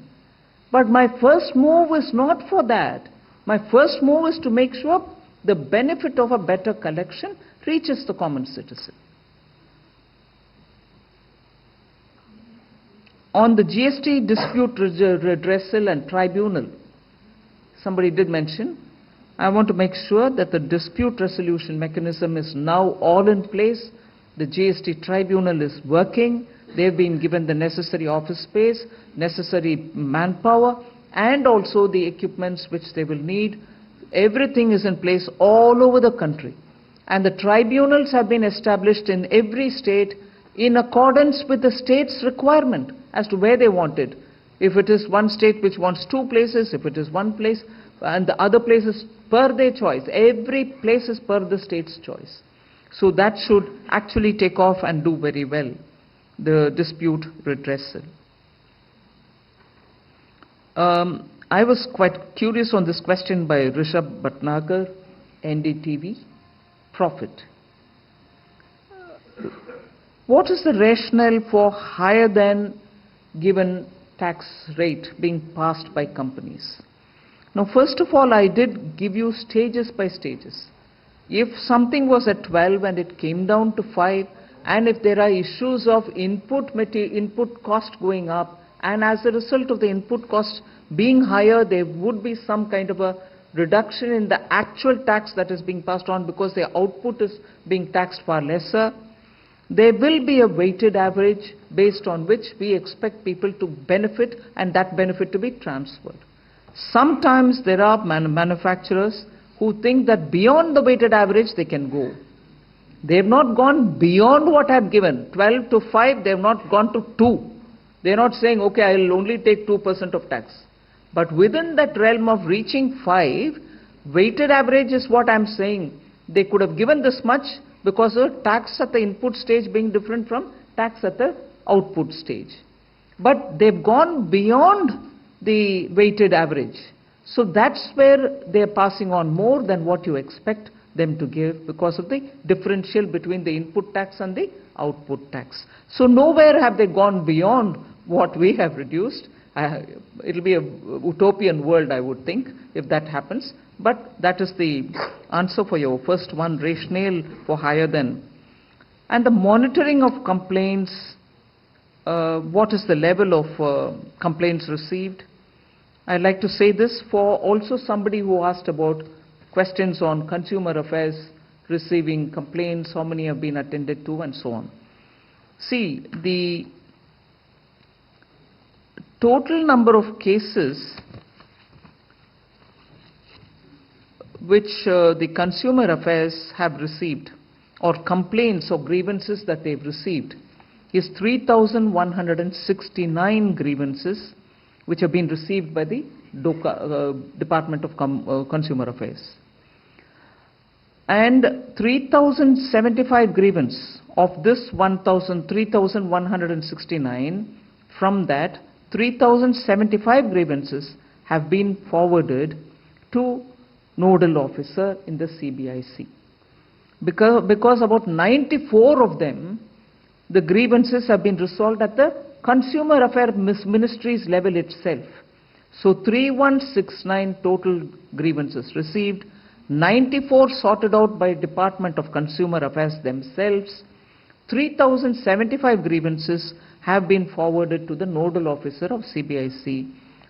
But my first move is not for that. My first move is to make sure the benefit of a better collection reaches the common citizen. On the GST dispute redressal and tribunal, somebody did mention, I want to make sure that the dispute resolution mechanism is now all in place. The GST tribunal is working. They've been given the necessary office space, necessary manpower, and also the equipments which they will need. Everything is in place all over the country. And the tribunals have been established in every state in accordance with the state's requirement as to where they want it. If it is one state which wants 2 places, if it is 1 place, and the other places per their choice. Every place is per the state's choice. So that should actually take off and do very well, the dispute redressal. I was quite curious on this question by Rishabh Bhatnagar, NDTV, profit. What is the rationale for higher than given tax rate being passed by companies? Now, first of all, I did give you stages by stages. If something was at 12 and it came down to 5, and if there are issues of input cost going up, and as a result of the input cost being higher, there would be some kind of a reduction in the actual tax that is being passed on because their output is being taxed far lesser. There will be a weighted average based on which we expect people to benefit and that benefit to be transferred. Sometimes there are manufacturers who think that beyond the weighted average they can go. They have not gone beyond what I have given. 12 to 5, they have not gone to 2. They are not saying, okay, I will only take 2% of tax. But within that realm of reaching 5, weighted average is what I am saying. They could have given this much because of tax at the input stage being different from tax at the output stage. But they've gone beyond the weighted average. So that's where they're passing on more than what you expect them to give because of the differential between the input tax and the output tax. So nowhere have they gone beyond what we have reduced. It'll be a utopian world, I would think, if that happens. But that is the answer for your first one, rationale for higher than. And the monitoring of complaints, what is the level of complaints received? I'd like to say this for also somebody who asked about questions on consumer affairs, receiving complaints, how many have been attended to, and so on. See, the total number of cases which the consumer affairs have received, or complaints or grievances that they've received, is 3,169 grievances which have been received by the Department of Consumer Affairs. And 3,075 grievances Of this 3,169, from that 3,075 grievances have been forwarded to nodal officer in the CBIC. Because about 94 of them, the grievances have been resolved at the Consumer Affairs Ministry's level itself. So 3169 total grievances received, 94 sorted out by Department of Consumer Affairs themselves, 3,075 grievances have been forwarded to the nodal officer of CBIC,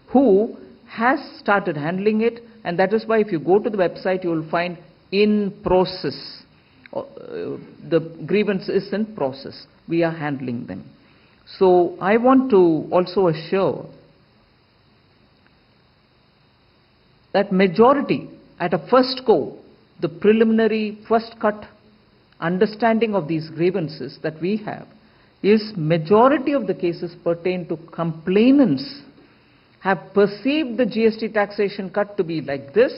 who has started handling it, and that is why if you go to the website, you will find in process. The grievance is in process. We are handling them. So I want to also assure that majority at a first go, the preliminary first cut understanding of these grievances that we have is majority of the cases pertain to complainants have perceived the GST taxation cut to be like this,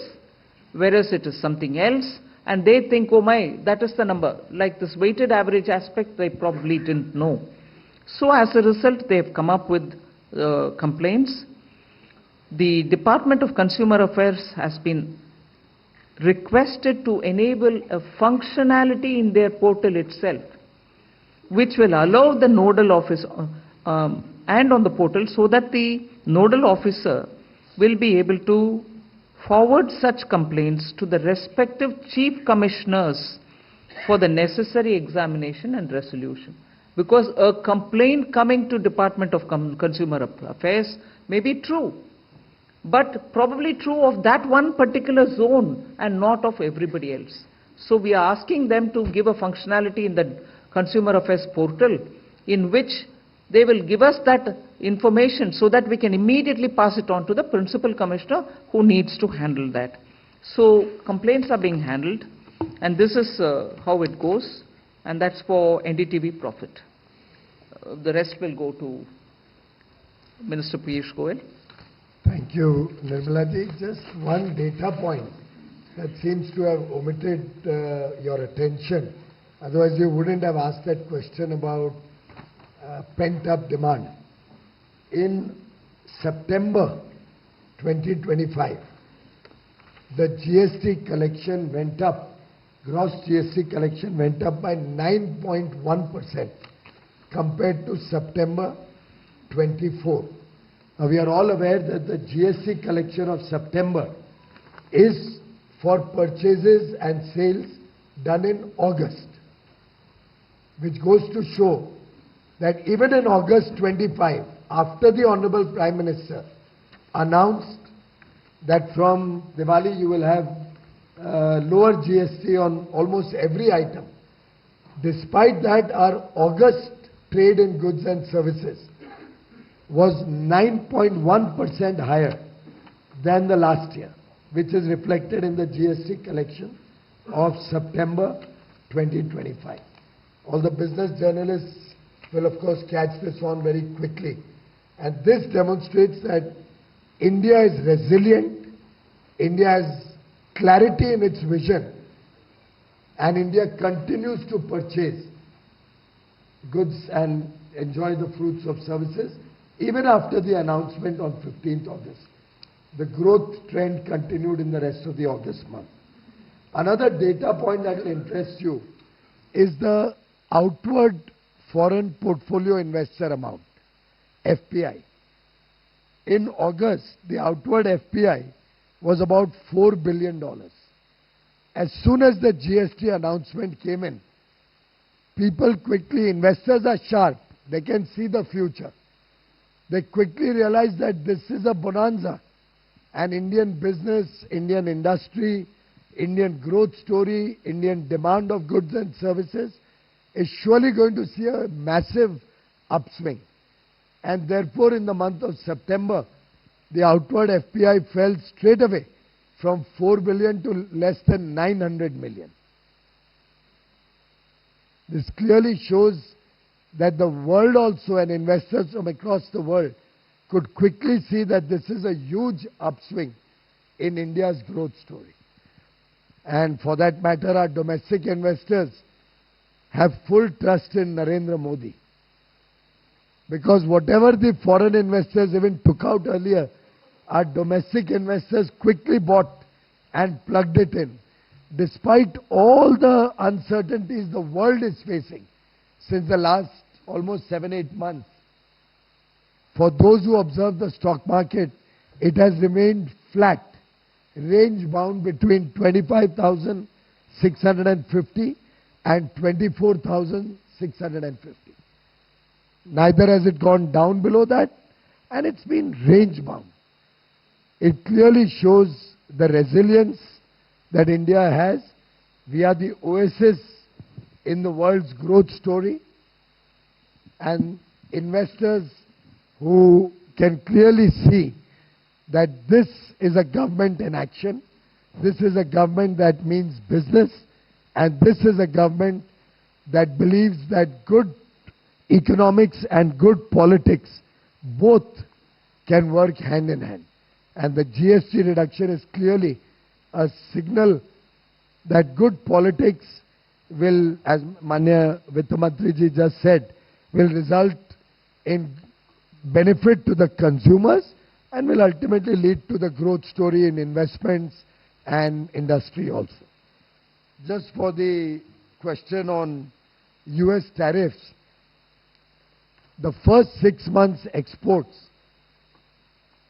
whereas it is something else, and they think, oh my, that is the number. Like this weighted average aspect, they probably didn't know. So as a result, they have come up with complaints. The Department of Consumer Affairs has been requested to enable a functionality in their portal itself, which will allow the nodal office and on the portal, so that the nodal officer will be able to forward such complaints to the respective chief commissioners for the necessary examination and resolution. Because a complaint coming to Department of Consumer Affairs may be true, but probably true of that one particular zone and not of everybody else. So we are asking them to give a functionality in the Consumer Affairs portal in which they will give us that information so that we can immediately pass it on to the principal commissioner who needs to handle that. So complaints are being handled, and this is how it goes, and that's for NDTV profit. The rest will go to Minister Piyush Goyal. Thank you, Nirmala ji. Just one data point that seems to have omitted your attention. Otherwise, you wouldn't have asked that question about pent-up demand. In September 2025, the GST collection went up, gross GST collection went up by 9.1% compared to September 24. Now, we are all aware that the GST collection of September is for purchases and sales done in August, which goes to show that even in August 25, after the Honorable Prime Minister announced that from Diwali you will have lower GST on almost every item, despite that our August trade in goods and services was 9.1% higher than the last year, which is reflected in the GST collection of September 2025. All the business journalists will of course catch this on very quickly. And this demonstrates that India is resilient, India has clarity in its vision, and India continues to purchase goods and enjoy the fruits of services even after the announcement on 15th August. The growth trend continued in the rest of the August month. Another data point that will interest you is the outward foreign portfolio investor amount, FPI. In August, the outward FPI was about $4 billion. As soon as the GST announcement came in, people quickly, investors are sharp, they can see the future. They quickly realized that this is a bonanza, and Indian business, Indian industry, Indian growth story, Indian demand of goods and services is surely going to see a massive upswing. And therefore, in the month of September, the outward FPI fell straight away from 4 billion to less than 900 million. This clearly shows that the world also, and investors from across the world, could quickly see that this is a huge upswing in India's growth story. And for that matter, our domestic investors have full trust in Narendra Modi. Because whatever the foreign investors even took out earlier, our domestic investors quickly bought and plugged it in. Despite all the uncertainties the world is facing since the last almost 7-8 months, for those who observe the stock market, it has remained flat, range bound between 25,650 and 24,650. Neither has it gone down below that, and it's been range bound. It clearly shows the resilience that India has. We are the oasis in the world's growth story, and investors who can clearly see that this is a government in action, this is a government that means business, and this is a government that believes that good economics and good politics both can work hand in hand. And the GST reduction is clearly a signal that good politics will, as Manya Vittamantri ji just said, will result in benefit to the consumers and will ultimately lead to the growth story in investments and industry also. Just for the question on US tariffs, the first 6 months exports,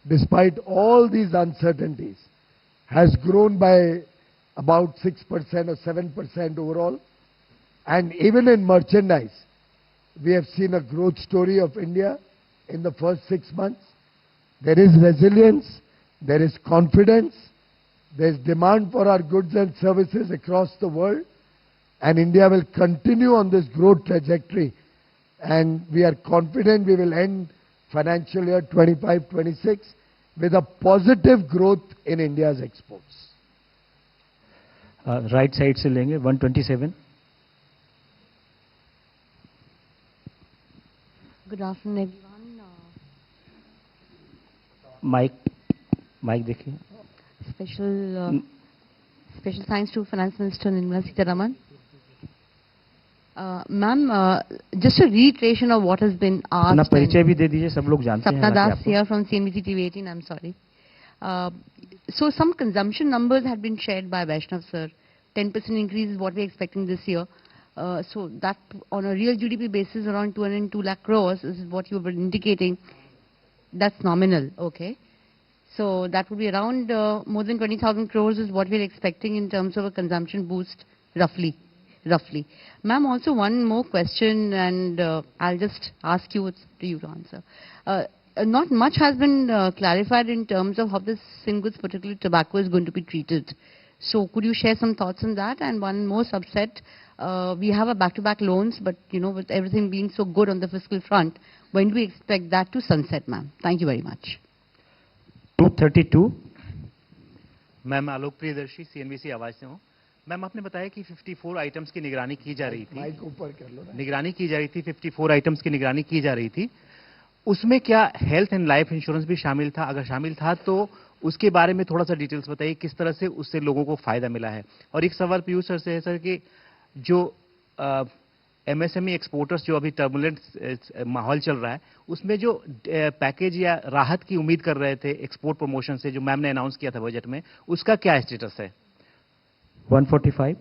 despite all these uncertainties, has grown by about 6% or 7% overall. And even in merchandise, we have seen a growth story of India in the first 6 months. There is resilience, there is confidence, there is demand for our goods and services across the world, and India will continue on this growth trajectory, and we are confident we will end financial year 25-26 with a positive growth in India's exports. Right side से लेंगे 127. Good afternoon, everyone. Mic देखिए. Special thanks to Finance Minister Nirmala Sitharaman. Ma'am, just a reiteration of what has been asked. अपना परिचय भी दे दीजिए, सब लोग जानते हैं. Sapna Das here from CNBC TV 18. I'm sorry. So some consumption numbers had been shared by Vaishnav sir. 10% increase is what we're expecting this year. So that on a real GDP basis around 202 lakh crores is what you were indicating. That's nominal, okay. So that would be around more than 20,000 crores is what we're expecting in terms of a consumption boost, roughly. Ma'am, also one more question, and I'll just ask you, it's to you to answer. Not much has been clarified in terms of how this singles, particularly tobacco, is going to be treated. So could you share some thoughts on that? And one more subset, we have a back-to-back loans, but you know, with everything being so good on the fiscal front, when do we expect that to sunset, ma'am? Thank you very much. 232. Ma'am Alok Priyadarshi CNBC आवाज से हूँ. Ma'am आपने बताया कि 54 items की निगरानी की जा रही थी. माइक ऊपर कर लो ना. निगरानी की जा रही थी, 54 आइटम्स की निगरानी की जा रही थी. उसमें क्या हेल्थ एंड लाइफ इंश्योरेंस भी शामिल था? अगर शामिल था तो उसके बारे में थोड़ा सा डिटेल्स बताइए, किस तरह से उससे लोगों को फायदा मिला है. और एक सवाल पीयूष सर से है सर कि जो MSME एक्सपोर्टर्स जो अभी टर्बुलेंट माहौल चल रहा है, उसमें जो पैकेज या राहत की उम्मीद कर रहे थे एक्सपोर्ट प्रमोशन से, जो मैम ने अनाउंस किया था बजट में, उसका क्या स्टेटस है? 145.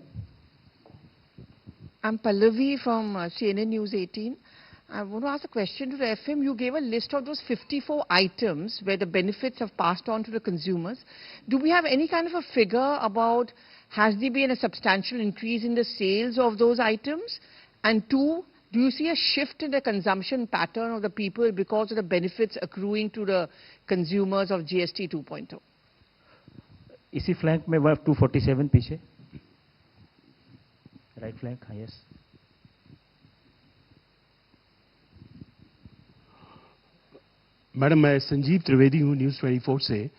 I'm Pallavi from CNN News 18. I want to ask a question to the FM. You gave a list of those 54 items where the benefits have passed on to the consumers. Do we have any kind of a figure about, has there been a substantial increase in the sales of those items? And two, do you see a shift in the consumption pattern of the people because of the benefits accruing to the consumers of GST 2.0? इसी flank में 247 पीछे. Right flank, हाँ, yes. Madam, मैं संजीव त्रिवेदी हूँ news 24 से,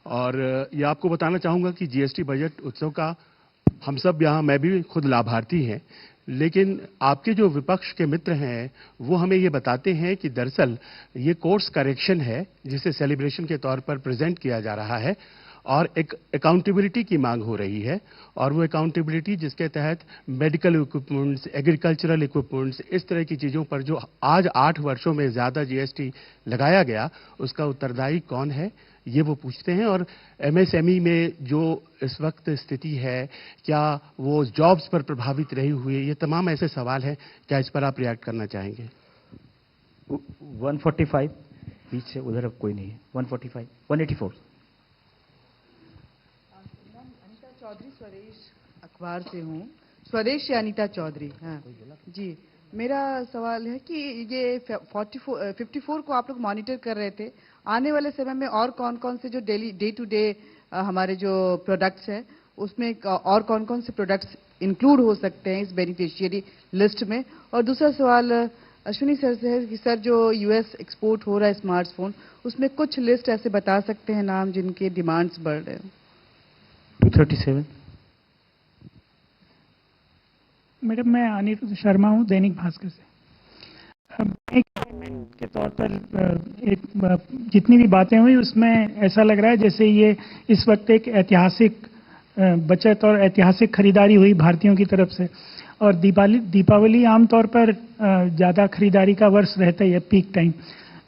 और ये आपको बताना चाहूँगा कि जीएसटी बजट उत्सव का हम सब यहाँ, मैं भी खुद लाभार्थी हैं, लेकिन आपके जो विपक्ष के मित्र हैं वो हमें ये बताते हैं कि दरअसल ये कोर्स करेक्शन है जिसे सेलिब्रेशन के तौर पर प्रेजेंट किया जा रहा है, और एक अकाउंटेबिलिटी की मांग हो रही है, और वो अकाउंटेबिलिटी जिसके तहत मेडिकल इक्विपमेंट्स, एग्रीकल्चरल इक्विपमेंट्स, इस तरह की चीज़ों पर जो आज 8 वर्षों में ज़्यादा जीएसटी लगाया गया, उसका उत्तरदायी कौन है, ये वो पूछते हैं। और एमएसएमई में जो इस वक्त स्थिति है, क्या वो जॉब्स पर प्रभावित रही हुई है, ये तमाम ऐसे सवाल हैं, क्या इस पर आप रिएक्ट करना चाहेंगे? 145 पीछे, उधर अब कोई नहीं है। 145, 184। अनीता चौधरी, स्वदेश अखबार से हूँ। स्वदेश से अनीता चौधरी। हाँ जी, मेरा सवाल है कि ये 54 को आप लोग मॉनिटर कर रहे थे, आने वाले समय में और कौन कौन से जो डे टू डे हमारे जो प्रोडक्ट्स हैं उसमें और कौन कौन से प्रोडक्ट्स इंक्लूड हो सकते हैं इस बेनिफिशियरी लिस्ट में? और दूसरा सवाल अश्विनी सर से है कि सर जो यूएस एक्सपोर्ट हो रहा है स्मार्टफोन, उसमें कुछ लिस्ट ऐसे बता सकते हैं नाम जिनके डिमांड्स बढ़ रहे हैं? 237। मैडम, मैं अनिरुद्ध शर्मा हूँ, दैनिक भास्कर से। एक के तौर पर जितनी भी बातें हुई उसमें ऐसा लग रहा है जैसे ये इस वक्त एक ऐतिहासिक बचत और ऐतिहासिक खरीदारी हुई भारतीयों की तरफ से, और दीपावली आमतौर पर ज़्यादा खरीदारी का वर्ष रहता ही है, पीक टाइम।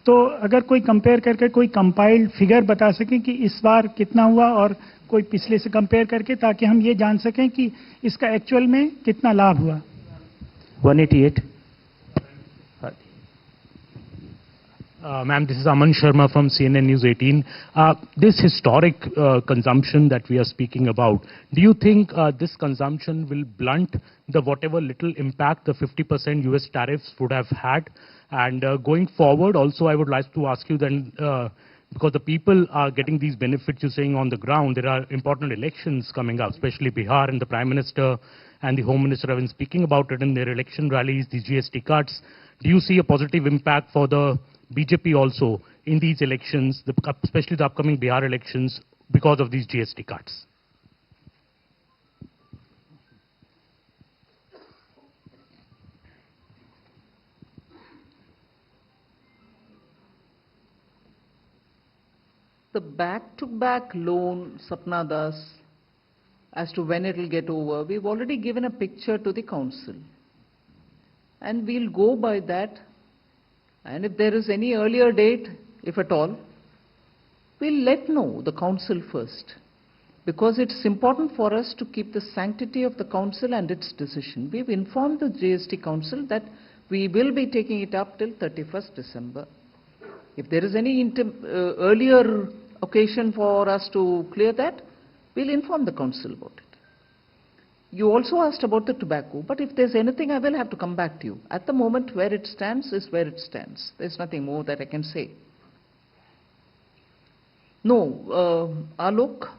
तो अगर कोई कंपेयर करके कोई कंपाइल्ड फिगर बता सकें कि इस बार कितना हुआ और कोई पिछले से कंपेयर करके, ताकि हम ये जान सकें कि इसका एक्चुअल में कितना लाभ हुआ। 188। Ma'am, this is Aman Sharma from CNN News 18. This historic consumption that we are speaking about, do you think this consumption will blunt the whatever little impact the 50% US tariffs would have had? And going forward, also I would like to ask you then, because the people are getting these benefits, you're saying on the ground, there are important elections coming up, especially Bihar, and the Prime Minister and the Home Minister have been speaking about it in their election rallies, these GST cuts. Do you see a positive impact for the BJP also in these elections, especially the upcoming Bihar elections, because of these GST cuts? The back-to-back loan, Sapna Das, as to when it will get over, we've already given a picture to the council. And we'll go by that. And if there is any earlier date, if at all, we'll let know the council first. Because it's important for us to keep the sanctity of the council and its decision. We've informed the GST council that we will be taking it up till 31st December. If there is any earlier occasion for us to clear that, we'll inform the council about it. You also asked about the tobacco, but if there's anything, I will have to come back to you. At the moment, where it stands is where it stands. There's nothing more that I can say. No, Alok,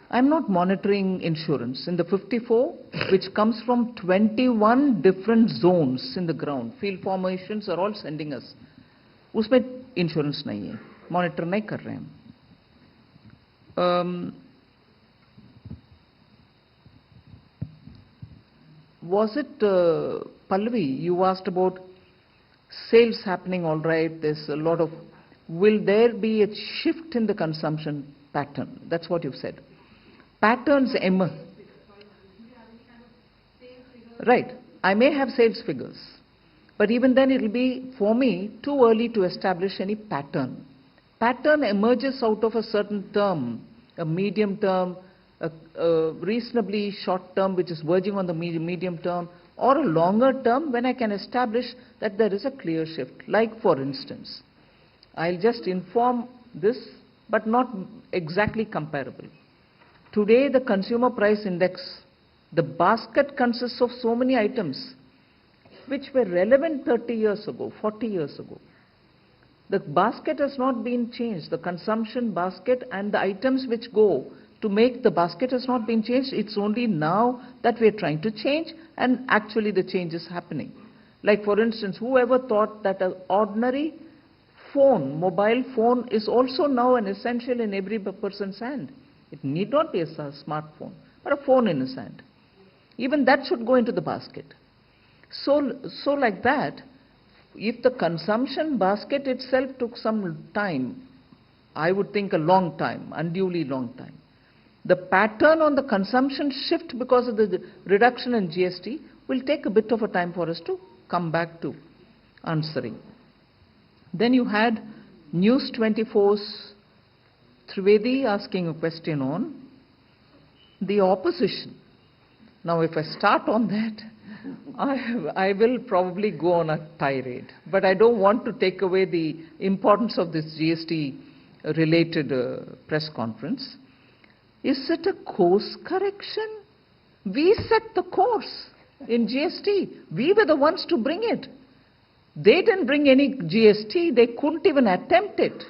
I'm not monitoring insurance. In the 54, which comes from 21 different zones in the ground, field formations are all sending us. उसमें insurance नहीं है, monitor नहीं कर रहे हैं। Was it Pallavi? You asked about sales happening all right. There's a lot of. Will there be a shift in the consumption pattern? That's what you've said. Patterns emerge. Right. I may have sales figures. But even then it will be, for me, too early to establish any pattern. Pattern emerges out of a certain term, a medium term, a reasonably short term which is verging on the medium term, or a longer term when I can establish that there is a clear shift. Like for instance, I'll just inform this, but not exactly comparable. Today the consumer price index, the basket consists of so many items which were relevant 30 years ago, 40 years ago. The basket has not been changed. The consumption basket and the items which go to make the basket has not been changed. It's only now that we're trying to change, and actually the change is happening. Like for instance, whoever thought that an ordinary phone, mobile phone, is also now an essential in every person's hand. It need not be a smartphone, but a phone in his hand. Even that should go into the basket. So like that, if the consumption basket itself took some time, I would think a long time, unduly long time. The pattern on the consumption shift because of the reduction in GST will take a bit of a time for us to come back to answering. Then you had News 24's Trivedi asking a question on the opposition. Now, if I start on that, I will probably go on a tirade. But I don't want to take away the importance of this GST-related press conference. Is it a course correction? We set the course in GST. We were the ones to bring it. They didn't bring any GST. They couldn't even attempt it.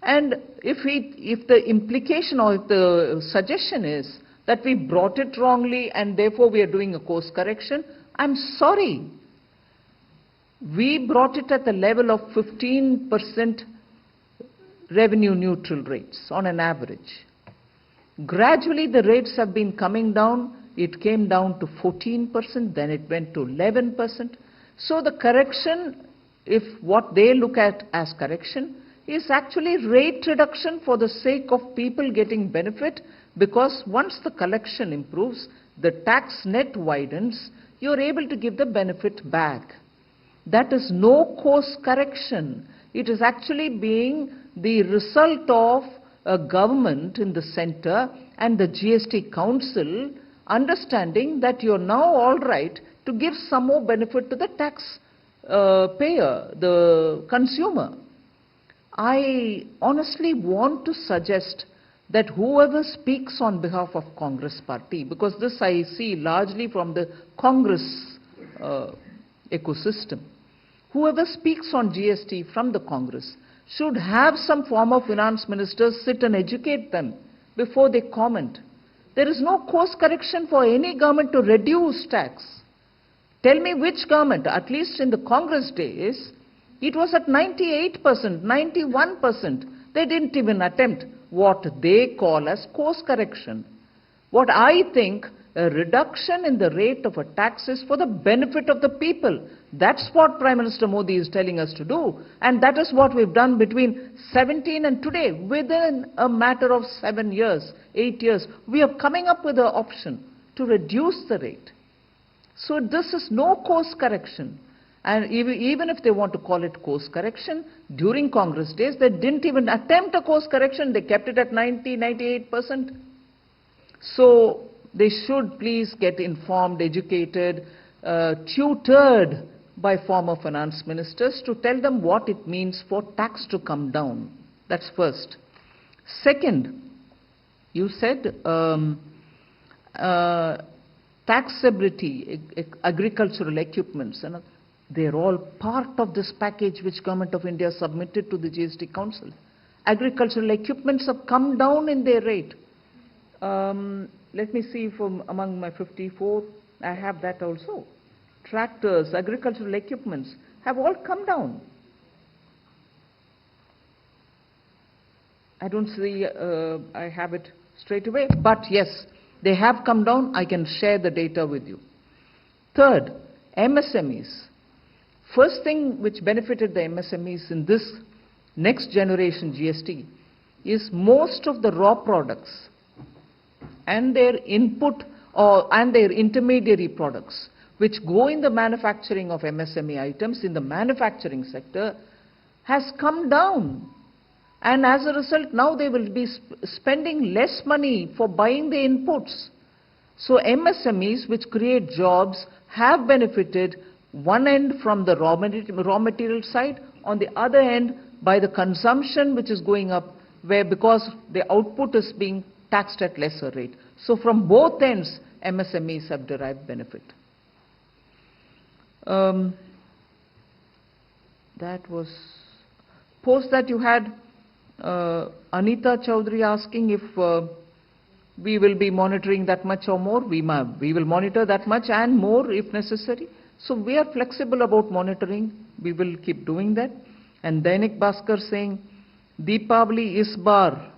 And if the implication or if the suggestion is that we brought it wrongly and therefore we are doing a course correction, I'm sorry. We brought it at the level of 15% revenue neutral rates on an average. Gradually the rates have been coming down. It came down to 14%, then it went to 11%. So the correction, if what they look at as correction, is actually rate reduction for the sake of people getting benefit, because once the collection improves, the tax net widens, you're able to give the benefit back. That is no course correction. It is actually being the result of a government in the center and the GST Council understanding that you're now all right to give some more benefit to the tax payer, the consumer. I honestly want to suggest that whoever speaks on behalf of Congress party, because this I see largely from the Congress ecosystem, whoever speaks on GST from the Congress should have some form of finance ministers sit and educate them before they comment. There is no course correction for any government to reduce tax. Tell me which government, at least in the Congress days, it was at 98%, 91%. They didn't even attempt what they call as course correction. What I think a reduction in the rate of a tax is for the benefit of the people. That's what Prime Minister Modi is telling us to do. And that is what we've done between 17 and today. Within a matter of 7 years, 8 years, we are coming up with an option to reduce the rate. So this is no course correction. And even if they want to call it course correction, during Congress days, they didn't even attempt a course correction. They kept it at 90, 98%. So they should please get informed, educated, tutored by former finance ministers to tell them what it means for tax to come down. That's first. Second, you said taxability, agricultural equipments, and they're all part of this package which Government of India submitted to the GST Council. Agricultural equipments have come down in their rate. Let me see from among my 54, I have that also. Tractors, agricultural equipments have all come down. I don't see, I have it straight away, but yes, they have come down. I can share the data with you. Third, MSMEs. First thing which benefited the MSMEs in this next generation GST is most of the raw products and their input and their intermediary products which go in the manufacturing of MSME items in the manufacturing sector has come down. And as a result, now they will be spending less money for buying the inputs. So MSMEs, which create jobs, have benefited one end from the raw material side, on the other end by the consumption which is going up, where because the output is being taxed at lesser rate. So from both ends, MSMEs have derived benefit. That was, post that you had Anita Chaudhary asking if we will be monitoring that much or more. We will monitor that much and more if necessary. So we are flexible about monitoring. We will keep doing that. And Dainik Bhaskar saying, Deepavali is bar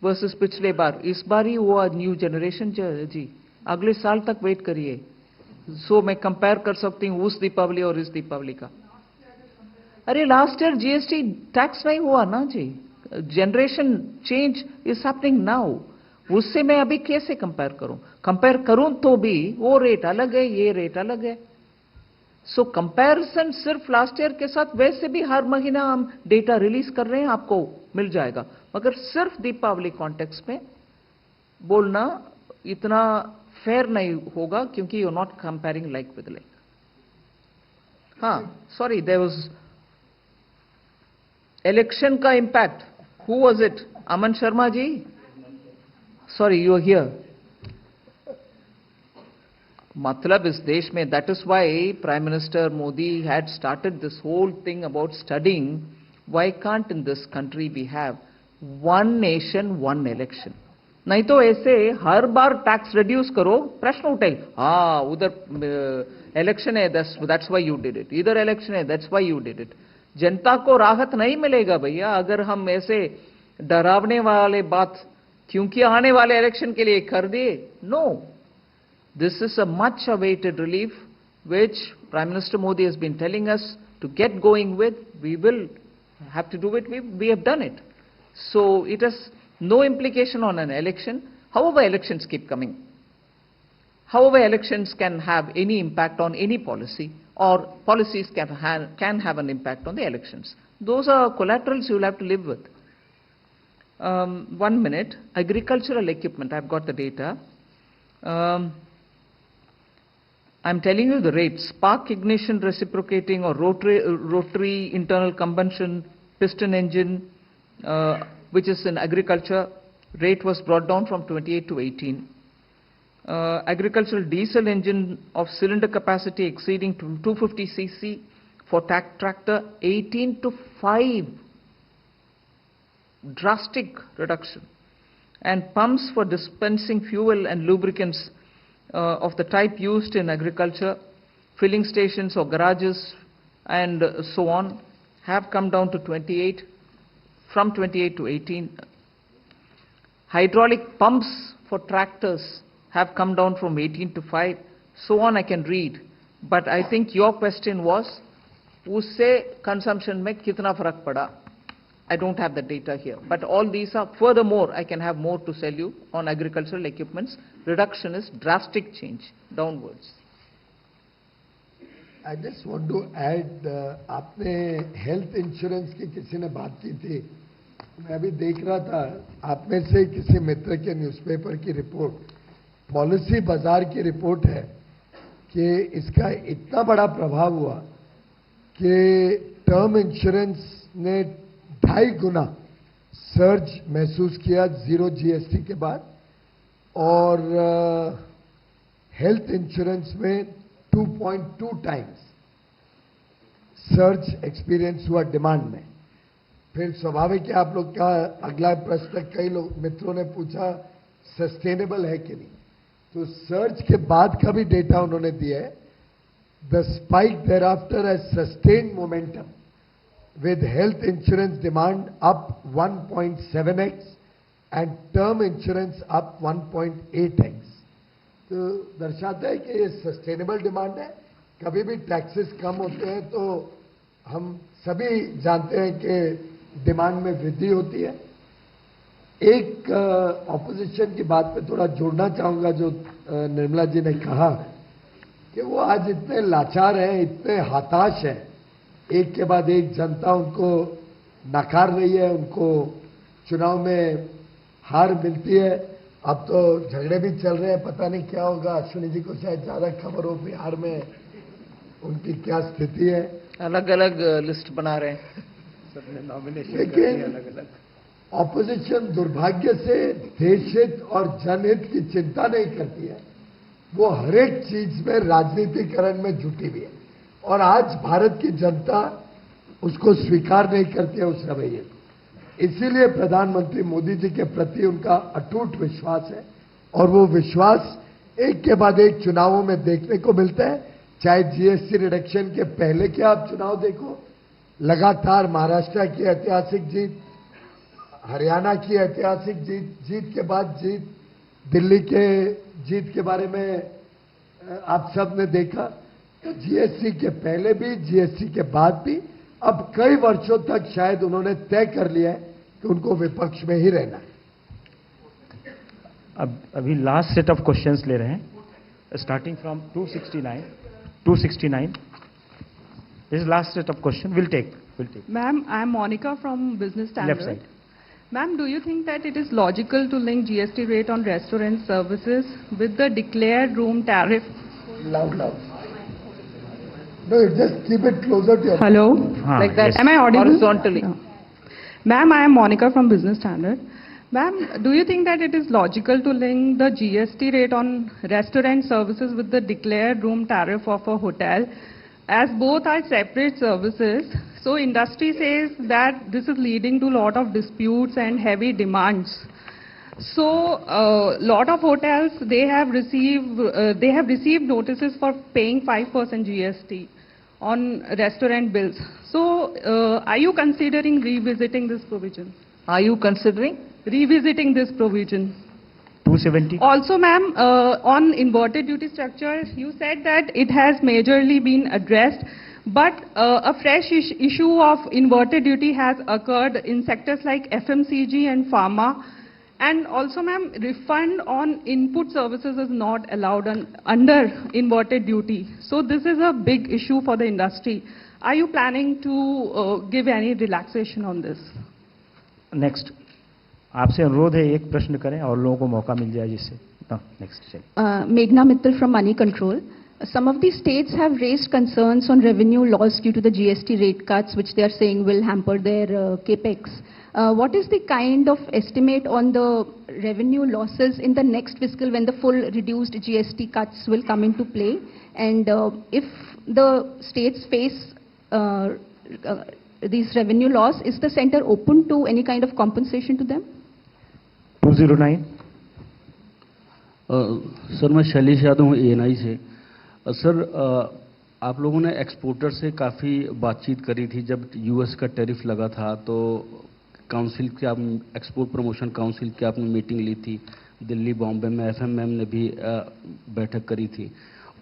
versus पिछले बार इस बार ही हुआ new generation जी अगले साल तक wait करिए सो मैं compare कर सकती हूँ उस दीपावली और इस दीपावली का अरे लास्ट ईयर जीएसटी टैक्स नहीं हुआ ना जी generation change is happening now, उससे मैं अभी कैसे कंपेयर करूं? कंपेयर करूं तो भी वो रेट अलग है, ये रेट अलग है। सो कंपैरिजन सिर्फ लास्ट ईयर के साथ, वैसे भी हर महीना हम डेटा रिलीज कर रहे हैं, आपको मिल जाएगा, मगर सिर्फ दीपावली कॉन्टेक्स्ट में बोलना इतना फेयर नहीं होगा, क्योंकि you are not comparing like with like. हाँ, सॉरी, देयर वाज इलेक्शन का impact, who was it? Aman Sharma ji, sorry, you are here. मतलब इस देश में, that is why prime minister Modi had started this whole thing about studying why can't in this country we have one nation one election. नहीं तो ऐसे हर बार tax reduce करो, प्रश्न उठेगा, हाँ उधर इलेक्शन है that's why you did it, इधर इलेक्शन है that's why you did it. जनता को राहत नहीं मिलेगा भैया अगर हम ऐसे डरावने वाले बात क्योंकि आने वाले इलेक्शन के लिए कर दिए। No, this is a much awaited relief which Prime Minister Modi has been telling us to get going with. We will have to do it. We have done it. So it has no implication on an election. However, elections keep coming. However, elections can have any impact on any policy, or policies can have an impact on the elections. Those are collaterals you will have to live with. 1 minute. Agricultural equipment, I've got the data. I'm telling you the rates. Spark ignition reciprocating or rotary internal combustion piston engine, which is in agriculture, rate was brought down from 28 to 18. Agricultural diesel engine of cylinder capacity exceeding 250 cc for tractor, 18 to 5. Drastic reduction. And pumps for dispensing fuel and lubricants of the type used in agriculture, filling stations or garages and so on, have come down to 28, from 28 to 18. Hydraulic pumps for tractors have come down from 18 to 5, so on I can read. But I think your question was, usse consumption mein kitna farak pada? I don't have the data here, but all these are, furthermore, I can have more to sell you on agricultural equipments. Reduction is drastic change downwards. I just want to add, आपने health insurance की किसी ने बात की थी, मैं अभी देख रहा था, आप में से किसी मित्र के न्यूज़पेपर की रिपोर्ट, पॉलिसी बाजार की रिपोर्ट है कि इसका इतना बड़ा प्रभाव हुआ कि टर्म इंश्योरेंस ने 2.5 गुना सर्ज महसूस किया जीरो जीएसटी के बाद, और हेल्थ इंश्योरेंस में 2.2 टाइम्स सर्ज एक्सपीरियंस हुआ डिमांड में। फिर स्वाभाविक है, आप लोग का अगला प्रश्न कई लोग मित्रों ने पूछा सस्टेनेबल है कि नहीं, तो सर्च के बाद का भी डेटा उन्होंने दिया है। The spike thereafter has sustained momentum with health insurance demand up 1.7x and term insurance up 1.8x, तो दर्शाता है कि ये सस्टेनेबल डिमांड है। कभी भी टैक्सेस कम होते हैं तो हम सभी जानते हैं कि डिमांड में वृद्धि होती है। एक ऑपोजिशन की बात पे थोड़ा जोड़ना चाहूंगा, जो निर्मला जी ने कहा कि वो आज इतने लाचार हैं, इतने हताश हैं, एक के बाद एक जनता उनको नकार रही है, उनको चुनाव में हार मिलती है। अब तो झगड़े भी चल रहे हैं, पता नहीं क्या होगा। अश्विनी जी को शायद ज्यादा खबर हो बिहार में उनकी क्या स्थिति है। अलग अलग लिस्ट बना रहे हैं सबने नॉमिनेशन, लेकिन अलग अलग। ऑपोजिशन दुर्भाग्य से देश हित और जनहित की चिंता नहीं करती है, वो हर एक चीज में राजनीतिकरण में जुटी हुई है, और आज भारत की जनता उसको स्वीकार नहीं करती है उस रवैये को। इसीलिए प्रधानमंत्री मोदी जी के प्रति उनका अटूट विश्वास है, और वो विश्वास एक के बाद एक चुनावों में देखने को मिलता है। चाहे जीएसटी रिडक्शन के पहले के आप चुनाव देखो, लगातार महाराष्ट्र की ऐतिहासिक जीत, हरियाणा की ऐतिहासिक जीत, जीत के बाद जीत, दिल्ली के जीत के बारे में आप सब ने देखा। तो जीएसटी के पहले भी, जीएसटी के बाद भी, अब कई वर्षों तक शायद उन्होंने तय कर लिया है कि उनको विपक्ष में ही रहना है? अब अभी लास्ट सेट ऑफ क्वेश्चंस ले रहे हैं, starting from 269. This is last set of question. We'll take. Ma'am, I am Monica from Business Standard. Left side. Ma'am, do you think that it is logical to link GST rate on restaurant services with the declared room tariff? Loud. No, just keep it closer to your... Hello? Like that. Yes. Am I audible? Horizontally. No. Ma'am, I am Monica from Business Standard. Ma'am, do you think that it is logical to link the GST rate on restaurant services with the declared room tariff of a hotel, as both are separate services? So industry says that this is leading to a lot of disputes and heavy demands. So lot of hotels, they have received notices for paying 5% GST on restaurant bills. So are you considering revisiting this provision? Are you considering? Revisiting this provision. 270. Also, ma'am, on inverted duty structure, you said that it has majorly been addressed, but a fresh issue of inverted duty has occurred in sectors like FMCG and pharma. And also, ma'am, refund on input services is not allowed under inverted duty. So this is a big issue for the industry. Are you planning to give any relaxation on this? Next. आपसे अनुरोध है एक प्रश्न करें और लोगों को मौका मिल जाए जिससे. Next. Meghna Mittal from Money Control. Some of the states have raised concerns on revenue loss due to the GST rate cuts, which they are saying will hamper their capex. What is the kind of estimate on the revenue losses in the next fiscal when the full reduced GST cuts will come into play? And if the states face these revenue loss, is the center open to any kind of compensation to them? 209. Sir मैं शैलेश यादव हूँ ANI से. Sir आप लोगों ने exporter से काफ़ी बातचीत करी थी जब US का टैरिफ लगा था, तो काउंसिल की आप एक्सपोर्ट प्रमोशन काउंसिल की आपने मीटिंग ली थी दिल्ली बॉम्बे में, FMM ने भी बैठक करी थी.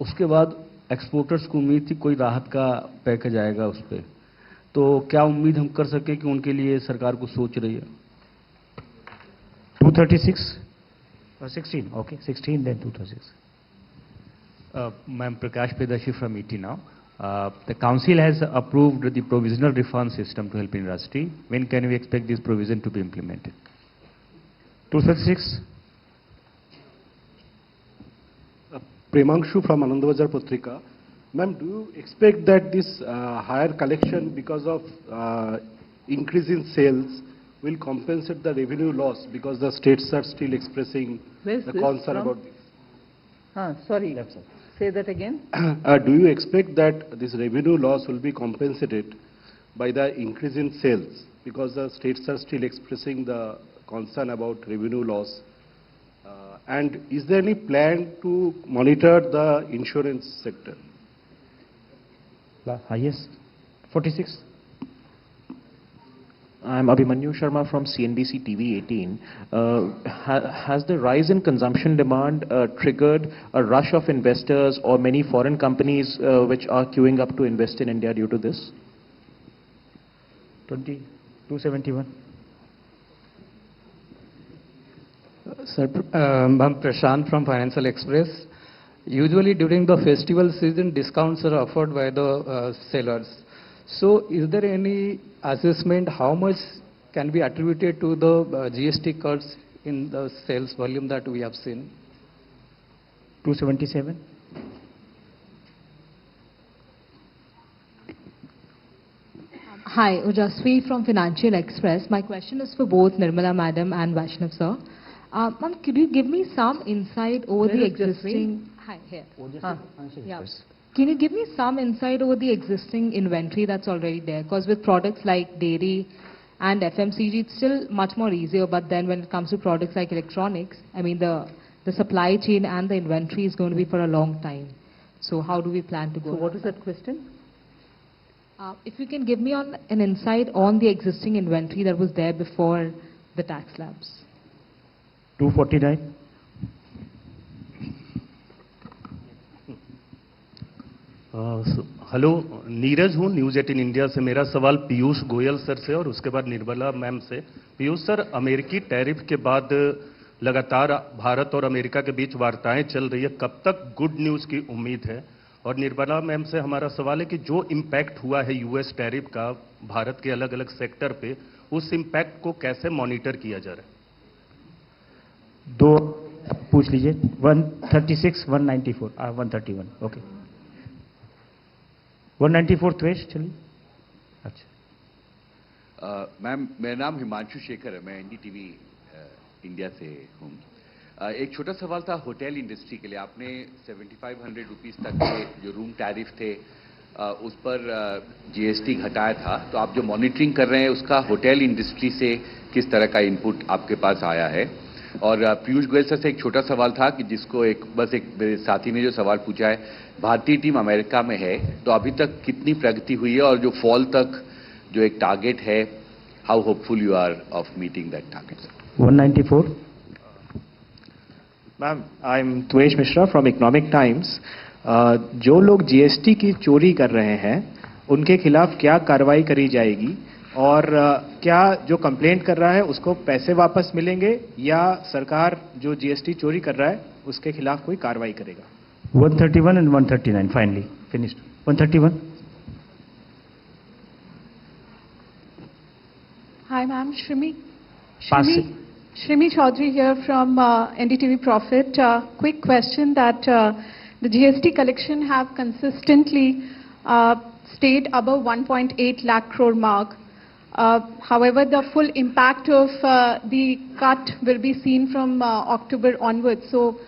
उसके बाद एक्सपोर्टर्स को उम्मीद थी कोई राहत का पैकेज आएगा उस पर, तो क्या उम्मीद हम कर सकें कि उनके लिए सरकार को सोच रही है? 236 or 16, okay, 16 then 236. Ma'am, Prakash Pedashi from ET now. The council has approved the provisional refund system to help industry. When can we expect this provision to be implemented? 236. Premanshu from Anandabazar Patrika. Ma'am, do you expect that this higher collection because of increase in sales will compensate the revenue loss because the states are still expressing the concern about this? Sorry, say that again. Do you expect that this revenue loss will be compensated by the increase in sales because the states are still expressing the concern about revenue loss? And is there any plan to monitor the insurance sector? Highest. 46. I'm Abhimanyu Sharma from CNBC TV 18. Has the rise in consumption demand triggered a rush of investors or many foreign companies which are queuing up to invest in India due to this? 271. Sir, I'm Prashant from Financial Express. Usually during the festival season, discounts are offered by the sellers. So is there any assessment how much can be attributed to the GST cuts in the sales volume that we have seen? 277. Hi, Ujasvi from Financial Express. My question is for both Nirmala Madam and Vaishnav Sir. Ma'am, could you give me some insight over the existing... Hi, here. Yeah. Can you give me some insight over the existing inventory that's already there? Because with products like dairy and FMCG, it's still much more easier. But then when it comes to products like electronics, I mean, the supply chain and the inventory is going to be for a long time. So how do we plan to go? So what is that question? If you can give me an insight on the existing inventory that was there before the tax slabs. 249. Hello, Neeraj हूँ news 18 India से। मेरा सवाल Piyush Goyal sir से और उसके बाद Nirmala ma'am से। Piyush sir, अमेरिकी टैरिफ के बाद लगातार भारत और अमेरिका के बीच वार्ताएं चल रही है, कब तक गुड न्यूज़ की उम्मीद है? और निर्मला मैम से हमारा सवाल है कि जो इम्पैक्ट हुआ है यूएस टैरिफ का भारत के अलग अलग सेक्टर पे, उस इम्पैक्ट को कैसे मॉनिटर किया जा रहा है? दो पूछ लीजिए, 136, 194, 131, ओके। 194 त्वेश, चलिए। अच्छा मैम, मेरा नाम हिमांशु शेखर है, मैं एनडीटीवी इंडिया से हूँ। एक छोटा सवाल था होटल इंडस्ट्री के लिए। आपने 7500 रुपीस तक के जो रूम टैरिफ थे उस पर जीएसटी घटाया था, तो आप जो मॉनिटरिंग कर रहे हैं उसका होटल इंडस्ट्री से किस तरह का इनपुट आपके पास आया है? और पीयूष गोयल सर से एक छोटा सवाल था कि जिसको एक मेरे साथी ने जो सवाल पूछा है, भारतीय टीम अमेरिका में है तो अभी तक कितनी प्रगति हुई है, और जो फॉल तक जो एक टारगेट है, how hopeful you are of meeting that target? 194। Ma'am, I am Tvesh Mishra from Economic Times. जो लोग जीएसटी की चोरी कर रहे हैं उनके खिलाफ क्या कार्रवाई करी जाएगी, और क्या जो कंप्लेंट कर रहा है उसको पैसे वापस मिलेंगे, या सरकार जो जीएसटी चोरी कर रहा है उसके खिलाफ कोई कार्रवाई करेगा? 131 and 139, finally finished. 131. Hi ma'am, Shrimi Chaudhary here from NDTV Profit. Quick question that the GST collection have consistently stayed above 1.8 lakh crore mark. However, the full impact of the cut will be seen from October onwards. So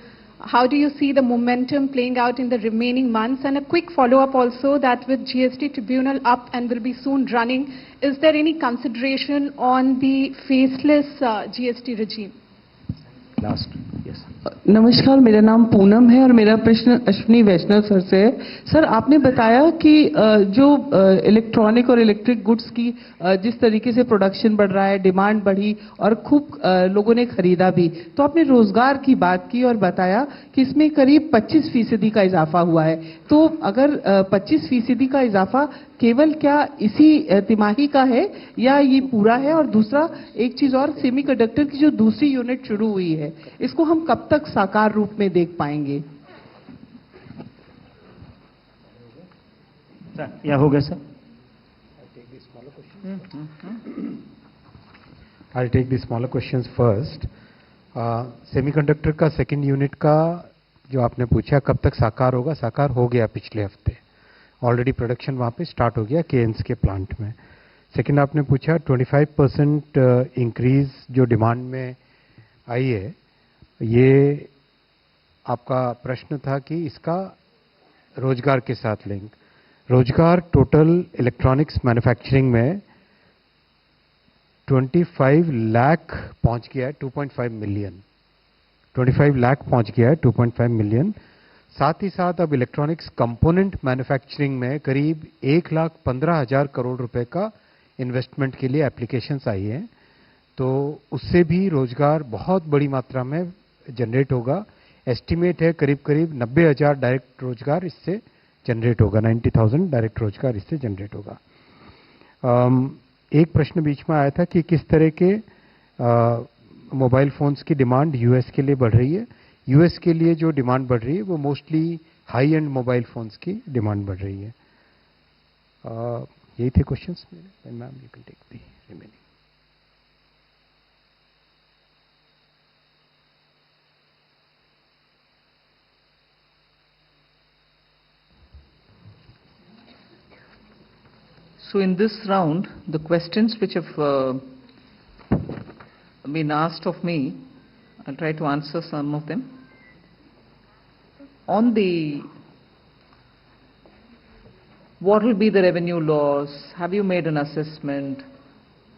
how do you see the momentum playing out in the remaining months? And a quick follow-up also, that with GST tribunal up and will be soon running, is there any consideration on the faceless GST regime? Last, yes. नमस्कार, मेरा नाम पूनम है और मेरा प्रश्न अश्विनी वैष्णव sir से है। Sir, आपने बताया कि जो इलेक्ट्रॉनिक और इलेक्ट्रिक गुड्स की जिस तरीके से प्रोडक्शन बढ़ रहा है, डिमांड बढ़ी और खूब लोगों ने खरीदा भी, तो आपने रोजगार की बात की और बताया कि इसमें करीब 25% का इजाफा हुआ है। तो अगर 25% का इजाफा केवल क्या इसी तिमाही का है या ये पूरा है? और दूसरा एक चीज और, सेमीकंडक्टर की जो दूसरी यूनिट शुरू हुई है, इसको हम कब तक साकार रूप में देख पाएंगे? या हो गया sir? I'll take the smaller questions first. Semiconductor का सेकंड यूनिट का जो आपने पूछा कब तक साकार होगा, साकार हो गया पिछले हफ्ते। ऑलरेडी प्रोडक्शन वहाँ पे स्टार्ट हो गया केएनस के प्लांट में। सेकंड आपने पूछा 25% इंक्रीज जो डिमांड में आई है, ये आपका प्रश्न था कि इसका रोजगार के साथ लिंक। रोजगार टोटल इलेक्ट्रॉनिक्स मैन्युफैक्चरिंग में 25 लाख पहुंच गया है, 2.5 मिलियन। 25 लाख पहुंच गया है, 2.5 मिलियन। साथ ही साथ अब इलेक्ट्रॉनिक्स कंपोनेंट मैन्युफैक्चरिंग में करीब 1,15,000 करोड़ रुपए का इन्वेस्टमेंट के लिए एप्लीकेशंस आई हैं, तो उससे भी रोजगार बहुत बड़ी मात्रा में जनरेट होगा। एस्टिमेट है करीब करीब 90,000 डायरेक्ट रोजगार इससे जनरेट होगा, 90,000 डायरेक्ट रोजगार इससे जनरेट होगा। एक प्रश्न बीच में आया था कि किस तरह के मोबाइल फोन्स की डिमांड यूएस के लिए बढ़ रही है। यूएस के लिए जो डिमांड बढ़ रही है वो mostly high and mobile phones की डिमांड बढ़ रही है। यही थे क्वेश्चंस मेरे। Ma'am, you can take the remaining. So in this round, the questions which have been asked of me, I'll try to answer some of them. On the what will be the revenue loss, have you made an assessment,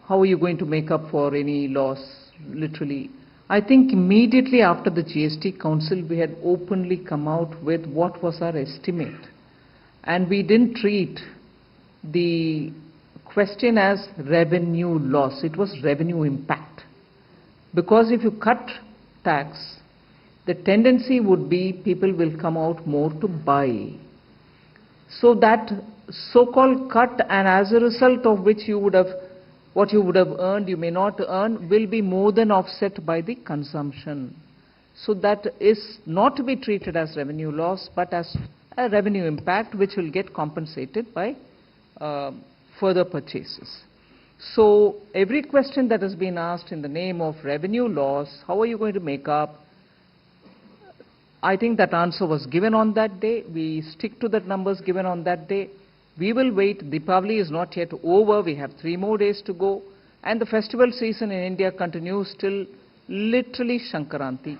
how are you going to make up for any loss, literally? I think immediately after the GST Council, we had openly come out with what was our estimate. And we didn't treat the question as revenue loss, it was revenue impact. Because if you cut tax, the tendency would be people will come out more to buy. So that so-called cut, and as a result of which you would have, what you would have earned, you may not earn, will be more than offset by the consumption. So that is not to be treated as revenue loss, but as a revenue impact, which will get compensated by further purchases. So every question that has been asked in the name of revenue loss, how are you going to make up? I think that answer was given on that day. We stick to the numbers given on that day. We will wait. Deepavali is not yet over. We have 3 more days to go. And the festival season in India continues till literally Shankaranti,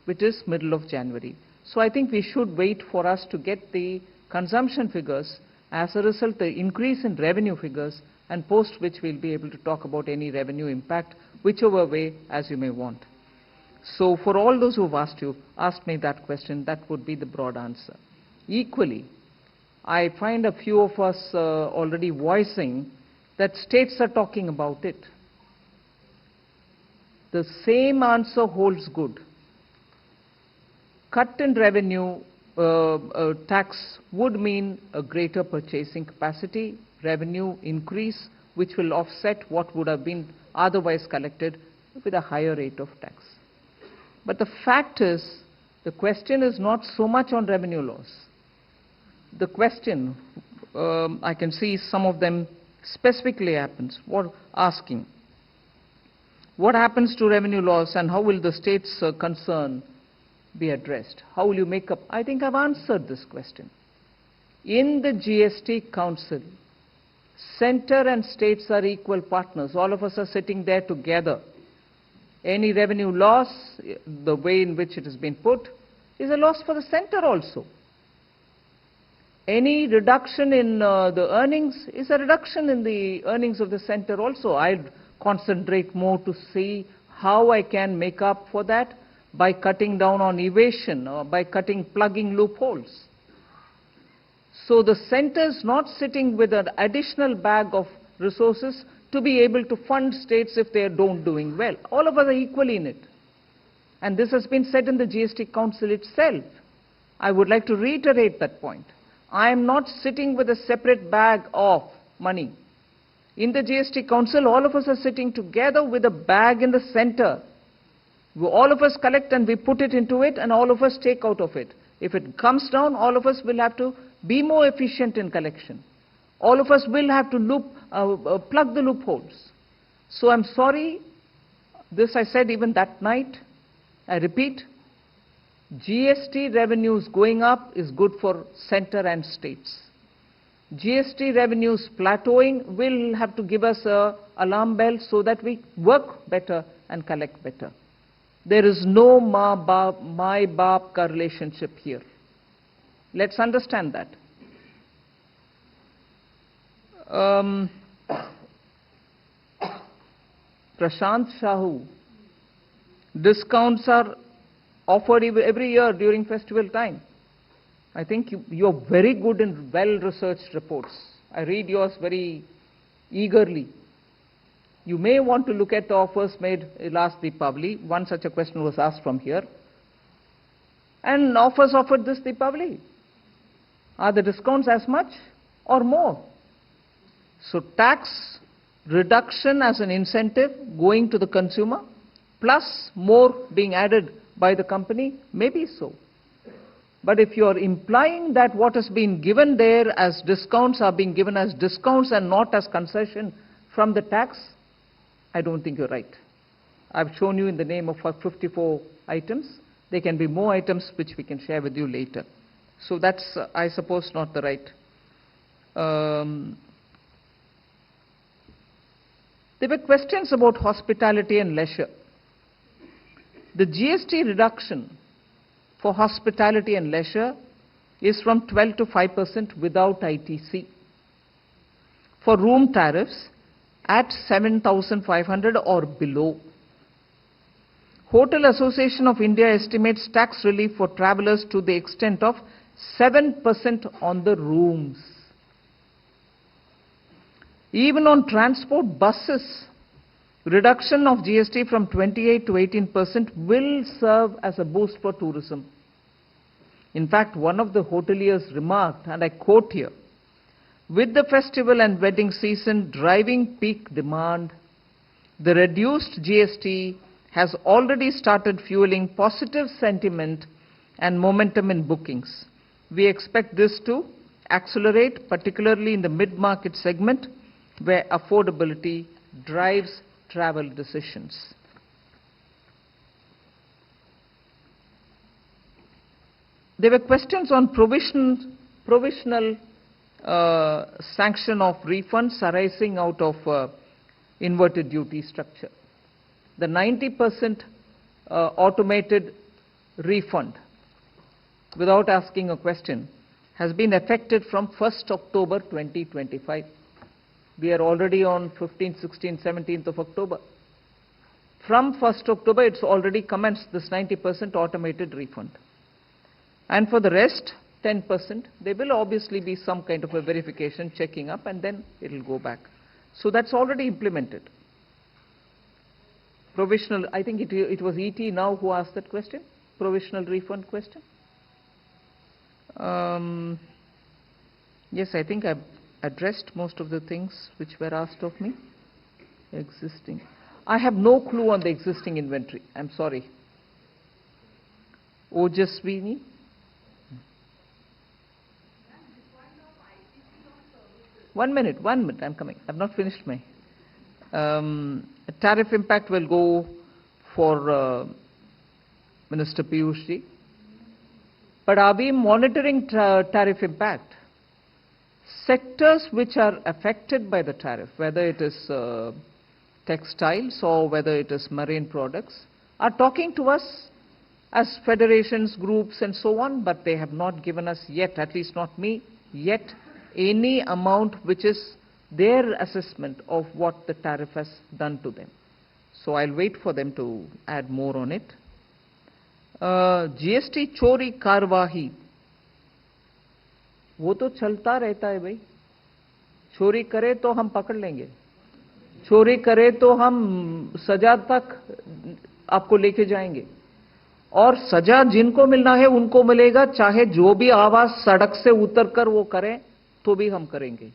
which is middle of January. So I think we should wait for us to get the consumption figures, as a result the increase in revenue figures, and post which we'll be able to talk about any revenue impact, whichever way as you may want. So for all those who've asked me that question, that would be the broad answer. Equally, I find a few of us already voicing that states are talking about it. The same answer holds good. Cut in revenue tax would mean a greater purchasing capacity, revenue increase, which will offset what would have been otherwise collected with a higher rate of tax. But the fact is, the question is not so much on revenue loss. The question, I can see some of them specifically asking, what happens to revenue loss and how will the state's concern be addressed? How will you make up? I think I've answered this question. In the GST Council, center and states are equal partners. All of us are sitting there together. Any revenue loss, the way in which it has been put, is a loss for the center also. Any reduction in the earnings is a reduction in the earnings of the center also. I'd concentrate more to see how I can make up for that by cutting down on evasion or by plugging loopholes. So the center is not sitting with an additional bag of resources to be able to fund states if they don't doing well. All of us are equally in it. And this has been said in the GST Council itself. I would like to reiterate that point. I am not sitting with a separate bag of money. In the GST Council, all of us are sitting together with a bag in the center. All of us collect and we put it into it, and all of us take out of it. If it comes down, all of us will have to be more efficient in collection. All of us will have to plug the loopholes. So I'm sorry, this I said even that night. I repeat, GST revenues going up is good for center and states. GST revenues plateauing will have to give us an alarm bell so that we work better and collect better. There is no my-baap ka relationship here. Let's understand that. Prashant Shahu, discounts are offered every year during festival time. I think you're very good in well-researched reports. I read yours very eagerly. You may want to look at the offers made last Deepavali. One such a question was asked from here. And offers offered this Deepavali. Are the discounts as much or more? So tax reduction as an incentive going to the consumer, plus more being added by the company, maybe so. But if you're implying that what has been given there as discounts are being given as discounts and not as concession from the tax, I don't think you're right. I've shown you in the name of 54 items. There can be more items which we can share with you later. So that's, I suppose, not the right. There were questions about hospitality and leisure. The GST reduction for hospitality and leisure is from 12 to 5% without ITC. For room tariffs at 7,500 or below. Hotel Association of India estimates tax relief for travelers to the extent of 7% on the rooms. Even on transport buses, reduction of GST from 28 to 18% will serve as a boost for tourism. In fact, one of the hoteliers remarked, and I quote here, "With the festival and wedding season driving peak demand, the reduced GST has already started fueling positive sentiment and momentum in bookings. We expect this to accelerate, particularly in the mid-market segment, where affordability drives travel decisions." There were questions on provisional sanction of refunds arising out of inverted duty structure. The 90% automated refund, without asking a question, has been effected from 1st October 2025. We are already on 15th, 16th, 17th of October. From 1st October, it's already commenced, this 90% automated refund. And for the rest, 10%, there will obviously be some kind of a verification, checking up, and then it'll go back. So that's already implemented. Provisional, I think it was ET now who asked that question, provisional refund question. Yes, I think I've addressed most of the things which were asked of me. Existing. I have no clue on the existing inventory. I'm sorry. Ojaswini. One minute, I'm coming. I've not finished my. Tariff impact will go for Minister Piyush Ji. But are we monitoring tariff impact? Sectors which are affected by the tariff, whether it is textiles or whether it is marine products, are talking to us as federations, groups and so on, but they have not given us yet, at least not me, yet any amount which is their assessment of what the tariff has done to them. So I'll wait for them to add more on it. GST चोरी कार्यवाही वो तो चलता रहता है भाई. चोरी करे तो हम पकड़ लेंगे, चोरी करे तो हम सजा तक आपको लेके जाएंगे, और सजा जिनको मिलना है उनको मिलेगा, चाहे जो भी आवाज सड़क से उतरकर वो करें तो भी हम करेंगे.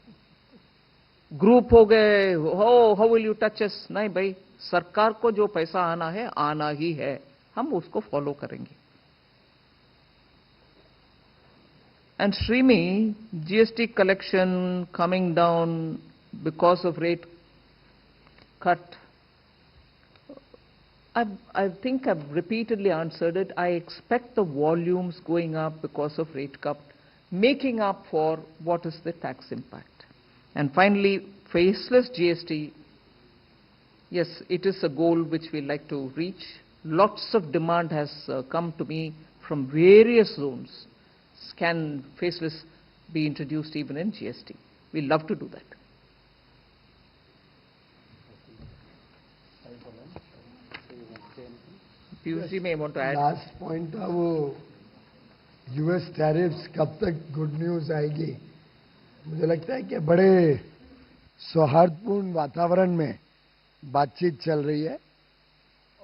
ग्रुप हो गए, हाउ विल यू टच अस, नहीं भाई, सरकार को जो पैसा आना है आना ही है, हम उसको फॉलो करेंगे. And Shrimi, GST collection coming down because of rate cut. I think I've repeatedly answered it. I expect the volumes going up because of rate cut, making up for what is the tax impact. And finally, faceless GST. Yes, it is a goal which we like to reach. Lots of demand has come to me from various zones. Can faceless be introduced even in GST? We love to do that. Piyush ji may want to add. Last point था वो US tariffs कब तक good news आएगी? मुझे लगता है कि बड़े सौहार्दपूर्ण वातावरण में बातचीत चल रही है,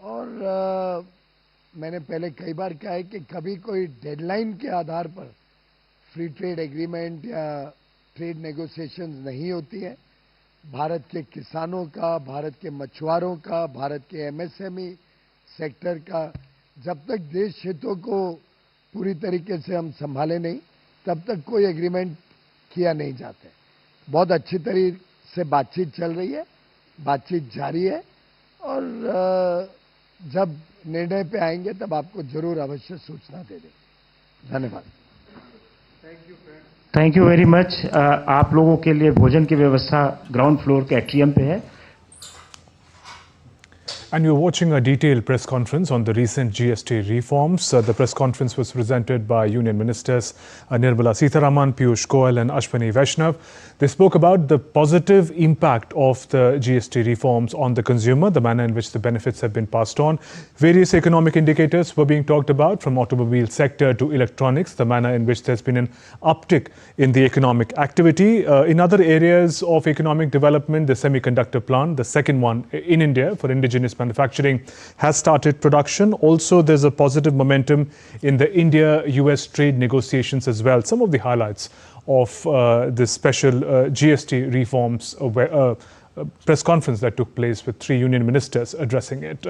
और मैंने पहले कई बार कहा है कि कभी कोई डेडलाइन के आधार पर फ्री ट्रेड एग्रीमेंट या ट्रेड नेगोशिएशंस नहीं होती है. भारत के किसानों का, भारत के मछुआरों का, भारत के एमएसएमई सेक्टर का, जब तक देश हितों को पूरी तरीके से हम संभाले नहीं, तब तक कोई एग्रीमेंट किया नहीं जाता है. बहुत अच्छी तरीके से बातचीत चल रही है, बातचीत जारी है, और जब निर्णय पे आएंगे तब आपको जरूर अवश्य सूचना दे देंगे. धन्यवाद. Thank you very much. आप लोगों के लिए भोजन की व्यवस्था ग्राउंड फ्लोर के एट्रियम पे है. And you're watching a detailed press conference on the recent GST reforms. The press conference was presented by Union Ministers Nirmala Sitharaman, Piyush Goyal and Ashwini Vaishnav. They spoke about the positive impact of the GST reforms on the consumer, the manner in which the benefits have been passed on. Various economic indicators were being talked about, from automobile sector to electronics, the manner in which there's been an uptick in the economic activity. In other areas of economic development, the semiconductor plant, the second one in India for indigenous manufacturing, has started production. Also, there's a positive momentum in the India-US trade negotiations as well. Some of the highlights of this special GST reforms press conference that took place with 3 union ministers addressing it.